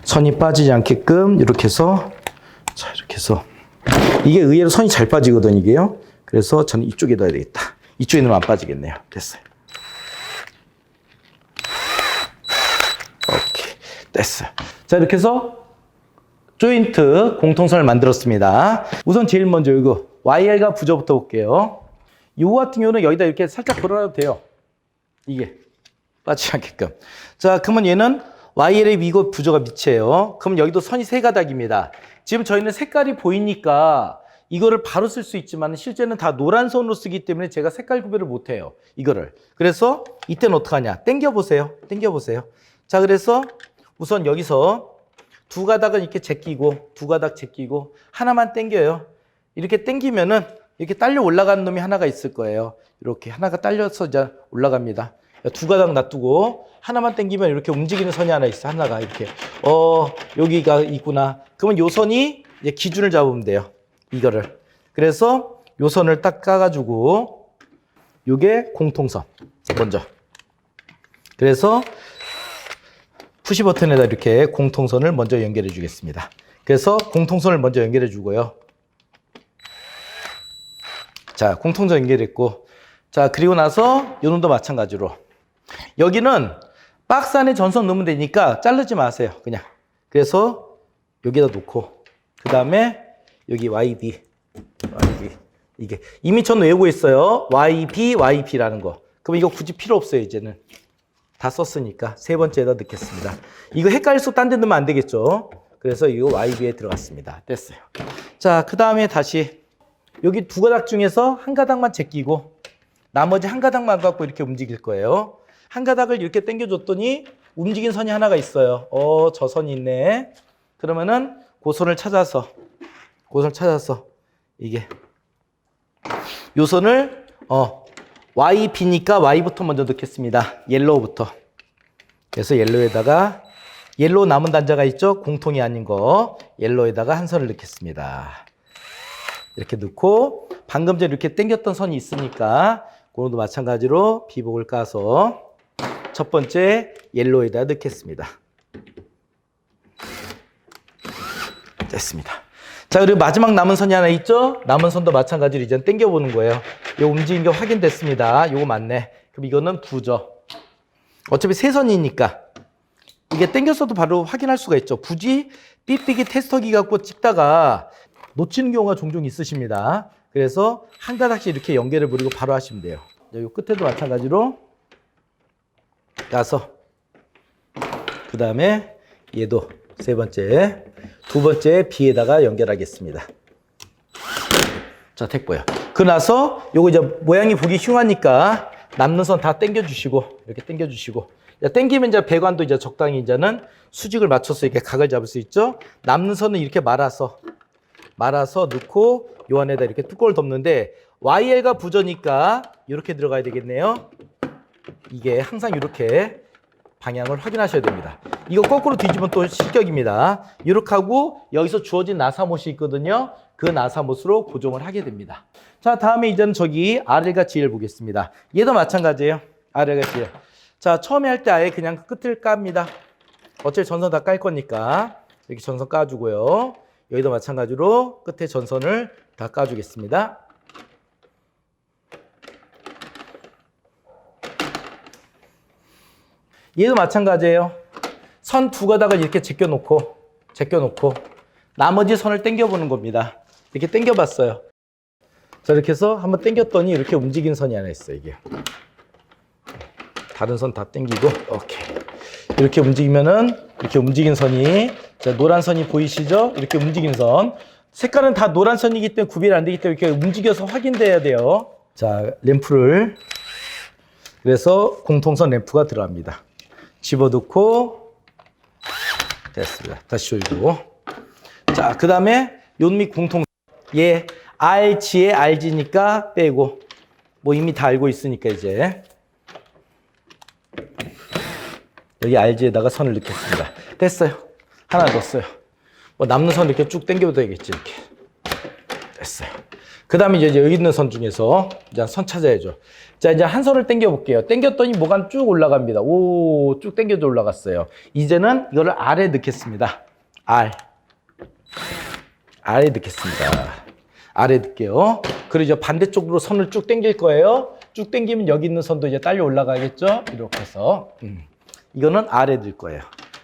선이 빠지지 않게끔 이렇게 해서 자 이렇게 해서 이게 의외로 선이 잘 빠지거든 이게요. 그래서 저는 이쪽에 둬야 되겠다. 이쪽에 넣으면 안 빠지겠네요. 됐어요. 오케이 됐어요. 자 이렇게 해서 조인트 공통선을 만들었습니다. 우선 제일 먼저 이거 YL과 부저부터 볼게요. 이거 같은 경우는 여기다 이렇게 살짝 걸어놔도 돼요. 이게 빠지지 않게끔. 자 그러면 얘는 YL의 위고 부저가 밑이에요. 그럼 여기도 선이 세 가닥입니다. 지금 저희는 색깔이 보이니까 이거를 바로 쓸 수 있지만 실제는 다 노란 선으로 쓰기 때문에 제가 색깔 구별을 못해요. 이거를. 그래서 이때는 어떡하냐. 당겨보세요. 당겨보세요. 자 그래서 우선 여기서 두 가닥은 이렇게 제끼고 두 가닥 제끼고 하나만 당겨요. 이렇게 당기면은 이렇게 딸려 올라가는 놈이 하나가 있을 거예요. 이렇게 하나가 딸려서 이제 올라갑니다. 두 가닥 놔두고 하나만 당기면 이렇게 움직이는 선이 하나 있어. 하나가 이렇게 여기가 있구나. 그러면 요 선이 이제 기준을 잡으면 돼요. 이거를. 그래서 요 선을 딱 까가지고 요게 공통선 먼저. 그래서 푸시 버튼에다 이렇게 공통선을 먼저 연결해 주겠습니다. 그래서 공통선을 먼저 연결해 주고요. 자, 공통선 연결했고, 자, 그리고 나서 요 놈도 마찬가지로. 여기는 박스 안에 전선 넣으면 되니까 자르지 마세요. 그냥. 그래서 여기다 놓고, 그 다음에 여기 YB. 이게. 이미 전 외우고 있어요. YP라는 거. 그럼 이거 굳이 필요 없어요, 이제는. 다 썼으니까. 세 번째에다 넣겠습니다. 이거 헷갈릴수록 딴 데 넣으면 안 되겠죠. 그래서 이거 YB에 들어갔습니다. 됐어요. 자, 그 다음에 다시 여기 두 가닥 중에서 한 가닥만 제끼고 나머지 한 가닥만 갖고 이렇게 움직일 거예요. 한 가닥을 이렇게 당겨줬더니 움직인 선이 하나가 있어요. 저 선이 있네. 그러면은 그 선을 찾아서 이게 요 선을 YB니까 Y부터 먼저 넣겠습니다. 옐로우부터. 그래서 옐로우에다가 옐로우 남은 단자가 있죠? 공통이 아닌 거. 옐로우에다가 한 선을 넣겠습니다. 이렇게 넣고 방금 전에 이렇게 당겼던 선이 있으니까 그것도 마찬가지로 비복을 까서 첫 번째 옐로우에다 넣겠습니다. 됐습니다. 자, 그리고 마지막 남은 선이 하나 있죠? 남은 선도 마찬가지로 이제 당겨보는 거예요. 이거 움직인 게 확인됐습니다. 이거 맞네. 그럼 이거는 부저. 어차피 세 선이니까 이게 당겼어도 바로 확인할 수가 있죠. 굳이 삑삑이 테스터기 갖고 찍다가 놓치는 경우가 종종 있으십니다. 그래서 한 가닥씩 이렇게 연결해 버리고 바로 하시면 돼요. 여기 끝에도 마찬가지로 까서 그 다음에 얘도 세 번째, 두 번째 B에다가 연결하겠습니다. 자, 됐고요. 그러고 나서 요거 이제 모양이 보기 흉하니까 남는 선 다 당겨주시고 이렇게 당겨주시고 당기면 이제 배관도 이제 적당히 이제는 수직을 맞춰서 이렇게 각을 잡을 수 있죠. 남는 선은 이렇게 말아서 넣고 요 안에다 이렇게 뚜껑을 덮는데 YL가 부저니까 이렇게 들어가야 되겠네요. 이게 항상 이렇게 방향을 확인하셔야 됩니다. 이거 거꾸로 뒤집으면 또 실격입니다. 이렇게 하고 여기서 주어진 나사못이 있거든요. 그 나사못으로 고정을 하게 됩니다. 자, 다음에 이제는 저기 RL과 GL 보겠습니다. 얘도 마찬가지예요. RL과 GL. 자, 처음에 할 때 아예 그냥 끝을 깝니다. 어차피 전선 다 깔 거니까 이렇게 전선 까주고요. 여기도 마찬가지로 끝에 전선을 다 까주겠습니다. 얘도 마찬가지예요. 선 두 가닥을 이렇게 제껴놓고 나머지 선을 당겨보는 겁니다. 이렇게 당겨봤어요. 자, 이렇게 해서 한번 당겼더니 이렇게 움직이는 선이 하나 있어요. 이게 다른 선 다 당기고 오케이. 이렇게 움직이면은 이렇게 움직이는 선이 자, 노란 선이 보이시죠? 이렇게 움직이는 선. 색깔은 다 노란 선이기 때문에 구별이 안 되기 때문에 이렇게 움직여서 확인돼야 돼요. 자, 램프를 그래서 공통선 램프가 들어갑니다. 집어넣고 됐습니다. 다시 조이고 자, 그 다음에 요놈이 공통선 얘 RG에 RG니까 빼고 뭐 이미 다 알고 있으니까 이제 여기 RG에다가 선을 넣겠습니다. 됐어요. 하나 넣었어요. 뭐 남는 선 이렇게 쭉 당겨도 되겠지, 이렇게. 됐어요. 그 다음에 이제 여기 있는 선 중에서 이제 선 찾아야죠. 자, 이제 한 선을 당겨 볼게요. 당겼더니 뭐가 쭉 올라갑니다. 오, 쭉 당겨도 올라갔어요. 이제는 이거를 R에 넣겠습니다. R에 넣겠습니다. R에 넣을게요. 그리고 이제 반대쪽으로 선을 쭉 당길 거예요. 쭉 당기면 여기 있는 선도 이제 딸려 올라가겠죠? 이렇게 해서. 이거는 R에 넣을 거예요.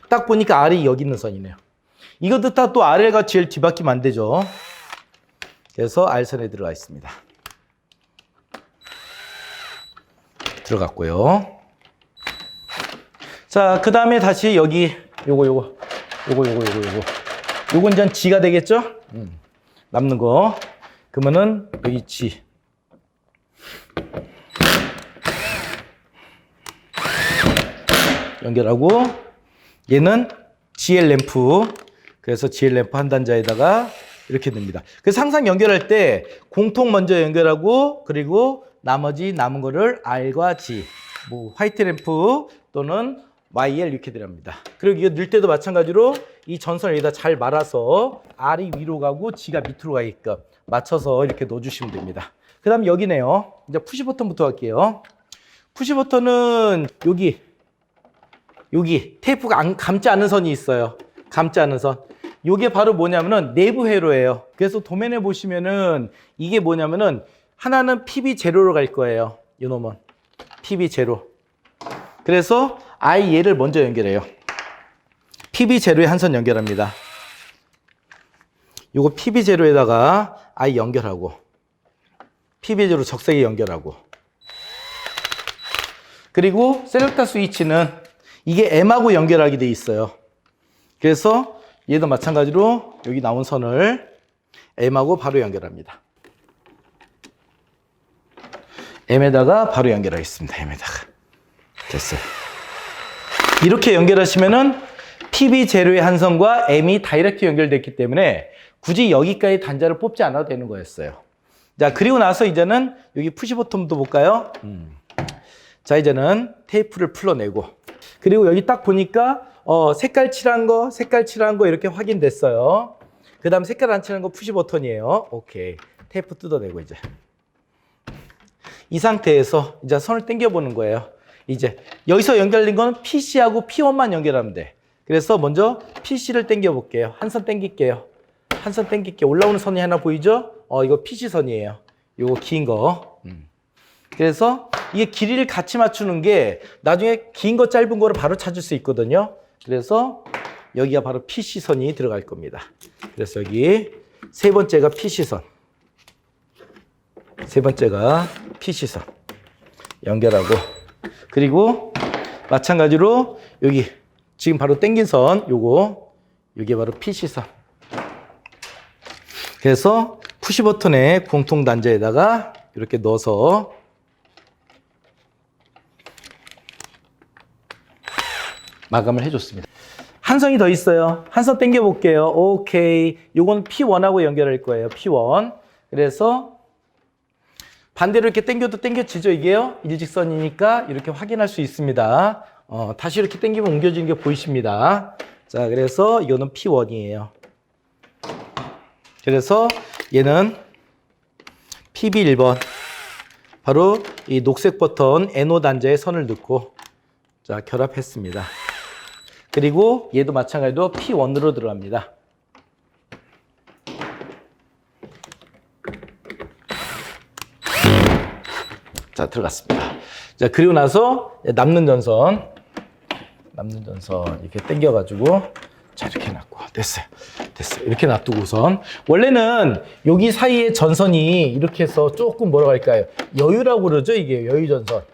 딱 보니까 R이 여기 있는 선이네요. 이거 듣다 또 R가 제일 뒤바뀌면 안 되죠. 그래서 R선에 들어가 있습니다. 들어갔고요. 자, 그 다음에 다시 여기 요건 이제 G가 되겠죠? 남는 거. 그러면은 여기 G. 연결하고 얘는 GL 램프. 그래서 GL 램프 한 단자에다가 이렇게 넣습니다. 그래서 항상 연결할 때 공통 먼저 연결하고 그리고 나머지 남은 거를 R과 G, 뭐 화이트 램프 또는 YL 이렇게 들어갑니다. 그리고 이거 넣을 때도 마찬가지로 이 전선을 여기다 잘 말아서 R이 위로 가고 G가 밑으로 가게끔 맞춰서 이렇게 넣어주시면 됩니다. 그 다음 여기네요. 이제 푸시 버튼부터 할게요. 푸시 버튼은 여기 테이프가 감지 않은 선이 있어요. 감지 않은 선. 이게 바로 뭐냐면은 내부 회로예요. 그래서 도면에 보시면은 이게 뭐냐면은 하나는 PB0로 갈 거예요. 이놈은 PB0. 그래서 I 얘를 먼저 연결해요. PB0에 한 선 연결합니다. 요거 PB0에다가 I 연결하고 PB0 적색에 연결하고 그리고 셀렉터 스위치는 이게 M하고 연결하게 돼 있어요. 그래서 얘도 마찬가지로 여기 나온 선을 M하고 바로 연결합니다. M에다가 바로 연결하겠습니다. M에다가. 됐어요. 이렇게 연결하시면은 PB0의 한 선과 M이 다이렉트 연결됐기 때문에 굳이 여기까지 단자를 뽑지 않아도 되는 거였어요. 자, 그리고 나서 이제는 여기 푸시 버튼도 볼까요? 자, 이제는 테이프를 풀어내고 그리고 여기 딱 보니까 색깔 칠한 거 이렇게 확인됐어요. 그 다음 색깔 안 칠한 거 푸시 버튼이에요. 오케이. 테이프 뜯어내고 이제 이 상태에서 이제 선을 당겨 보는 거예요. 이제 여기서 연결된 건 PC하고 P1만 연결하면 돼. 그래서 먼저 PC를 당겨 볼게요. 한 선 당길게요. 한 선 당길게요. 올라오는 선이 하나 보이죠? 이거 PC 선이에요. 요거 긴 거. 그래서 이게 길이를 같이 맞추는 게 나중에 긴 거 짧은 거를 바로 찾을 수 있거든요. 그래서 여기가 바로 PC선이 들어갈 겁니다. 그래서 여기 세 번째가 PC선. 세 번째가 PC선. 연결하고 그리고 마찬가지로 여기 지금 바로 당긴 선 요게 바로 PC선. 그래서 푸시 버튼의 공통 단자에다가 이렇게 넣어서 마감을 해줬습니다. 한 선이 더 있어요. 한 선 당겨 볼게요. 오케이. 요건 P1하고 연결할 거예요. P1. 그래서 반대로 이렇게 당겨도 당겨지죠, 이게요. 일직선이니까 이렇게 확인할 수 있습니다. 다시 이렇게 당기면 옮겨지는 게 보이십니다. 자, 그래서 이거는 P1이에요. 그래서 얘는 PB1번. 바로 이 녹색 버튼 NO 단자에 선을 넣고 자, 결합했습니다. 그리고 얘도 마찬가지로 P1으로 들어갑니다. 자, 들어갔습니다. 자, 그리고 나서 남는 전선 이렇게 당겨가지고 자, 이렇게 놨고 됐어요. 이렇게 놔두고선 원래는 여기 사이에 전선이 이렇게 해서 조금 뭐라고 할까요? 여유라고 그러죠, 이게 여유전선.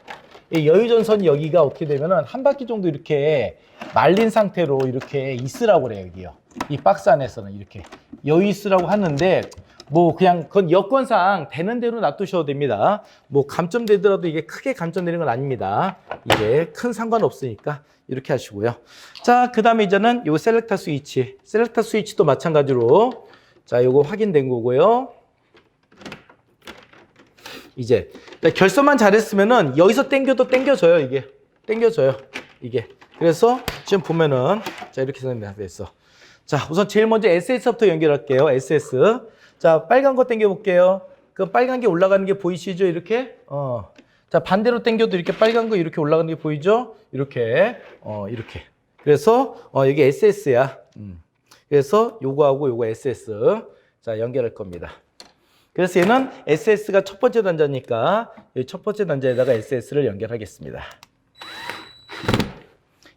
이 여유전선이 여기가 어떻게 되면은 한 바퀴 정도 이렇게 말린 상태로 이렇게 있으라고 그래요, 여기요. 이 박스 안에서는 이렇게 여유 있으라고 하는데 뭐 그냥 그건 여건상 되는 대로 놔두셔도 됩니다. 뭐 감점되더라도 이게 크게 감점되는 건 아닙니다. 이게 큰 상관없으니까 이렇게 하시고요. 자, 그 다음에 이제는 요 셀렉터 스위치도 마찬가지로 자, 요거 확인된 거고요. 이제 결선만 잘했으면은 여기서 당겨도 당겨져요, 이게. 당겨져요, 이게. 그래서 지금 보면은 자 이렇게 되어 있어. 자 우선 제일 먼저 SS부터 연결할게요. SS. 자 빨간 거 당겨 볼게요. 그 빨간 게 올라가는 게 보이시죠? 이렇게. 자 반대로 당겨도 이렇게 빨간 거 이렇게 올라가는 게 보이죠? 이렇게. 이렇게. 그래서 여기 SS야. 그래서 요거하고 요거 SS. 자 연결할 겁니다. 그래서 얘는 SS가 첫 번째 단자니까 이 첫 번째 단자에다가 SS를 연결하겠습니다.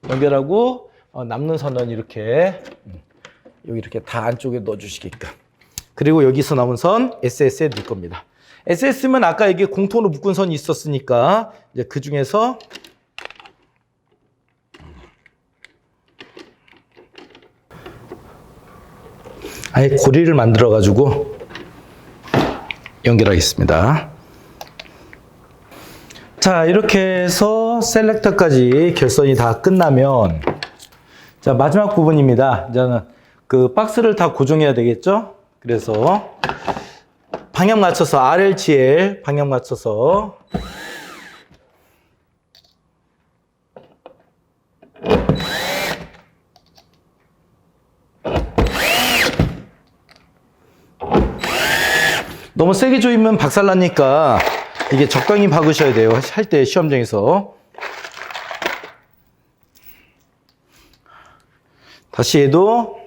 연결하고 남는 선은 이렇게 여기 이렇게 다 안쪽에 넣어주시게끔. 그리고 여기서 남은 선 SS에 넣을 겁니다. SS면 아까 이게 공통으로 묶은 선이 있었으니까 이제 그 중에서 아예 고리를 만들어 가지고 연결하겠습니다. 자 이렇게 해서 셀렉터까지 결선이 다 끝나면 자 마지막 부분입니다. 이제는 그 박스를 다 고정해야 되겠죠? 그래서 방향 맞춰서 RLGL 방향 맞춰서 너무 세게 조이면 박살나니까 이게 적당히 박으셔야 돼요. 할 때 시험장에서. 다시 얘도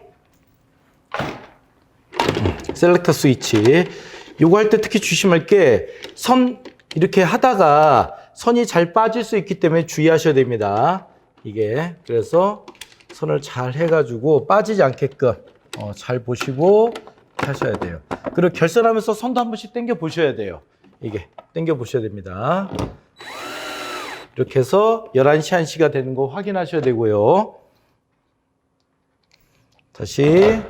셀렉터 스위치. 요거 할 때 특히 조심할 게 선 이렇게 하다가 선이 잘 빠질 수 있기 때문에 주의하셔야 됩니다. 이게 그래서 선을 잘 해가지고 빠지지 않게끔 잘 보시고 하셔야 돼요. 그리고 결선하면서 선도 한 번씩 당겨 보셔야 돼요. 이게 당겨 보셔야 됩니다. 이렇게 해서 11시 1시가 되는 거 확인하셔야 되고요. 다시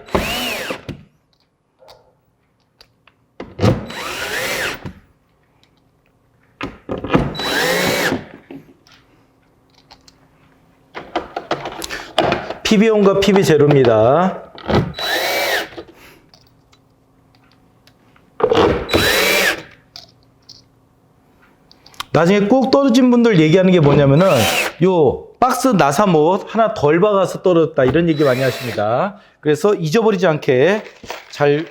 PB1과 PB0입니다. 나중에 꼭 떨어진 분들 얘기하는 게 뭐냐면은 요 박스 나사못 하나 덜 박아서 떨어졌다 이런 얘기 많이 하십니다. 그래서 잊어버리지 않게 잘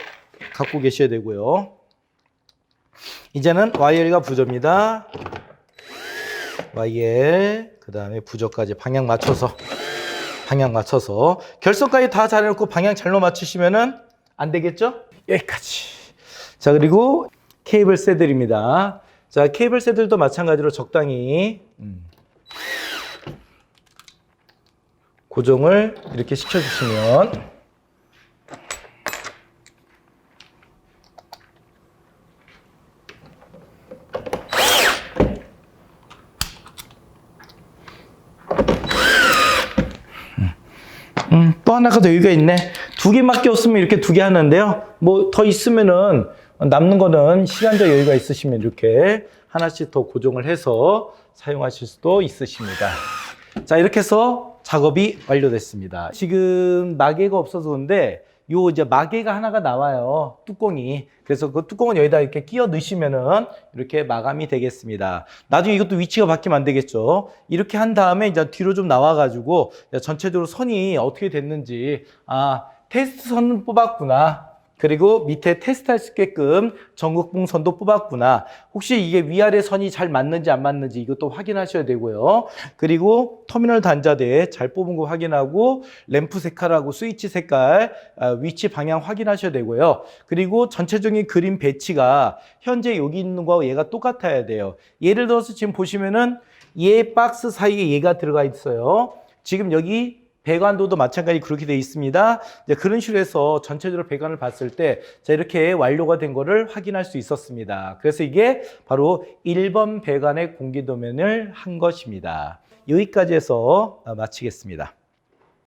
갖고 계셔야 되고요. 이제는 YL과 부저입니다. YL 그 다음에 부저까지 방향 맞춰서 결선까지 다 잘해놓고 방향 잘못 맞추시면은 안 되겠죠? 여기까지. 자 그리고 케이블 새들입니다. 자 케이블 새들도 마찬가지로 적당히 고정을 이렇게 시켜주시면 또 하나가 더 여유가 있네. 2개밖에 없으면 이렇게 2개 하는데요. 뭐 더 있으면은 남는 거는 시간적 여유가 있으시면 이렇게 하나씩 더 고정을 해서 사용하실 수도 있으십니다. 자, 이렇게 해서 작업이 완료됐습니다. 지금 마개가 없어서 그런데 요 이제 마개가 하나가 나와요. 뚜껑이. 그래서 그 뚜껑은 여기다 이렇게 끼워 넣으시면은 이렇게 마감이 되겠습니다. 나중에 이것도 위치가 바뀌면 안 되겠죠. 이렇게 한 다음에 이제 뒤로 좀 나와가지고 전체적으로 선이 어떻게 됐는지, 테스트 선은 뽑았구나. 그리고 밑에 테스트할 수 있게끔 전극봉 선도 뽑았구나. 혹시 이게 위아래 선이 잘 맞는지 안 맞는지 이것도 확인하셔야 되고요. 그리고 터미널 단자대 잘 뽑은 거 확인하고 램프 색깔하고 스위치 색깔, 위치 방향 확인하셔야 되고요. 그리고 전체적인 그림 배치가 현재 여기 있는 거하고 얘가 똑같아야 돼요. 예를 들어서 지금 보시면은 얘 박스 사이에 얘가 들어가 있어요. 지금 여기 배관도도 마찬가지 그렇게 되어 있습니다. 이제 그런 식으로 해서 전체적으로 배관을 봤을 때 자, 이렇게 완료가 된 거를 확인할 수 있었습니다. 그래서 이게 바로 1번 배관의 공기도면을 한 것입니다. 여기까지 해서 마치겠습니다.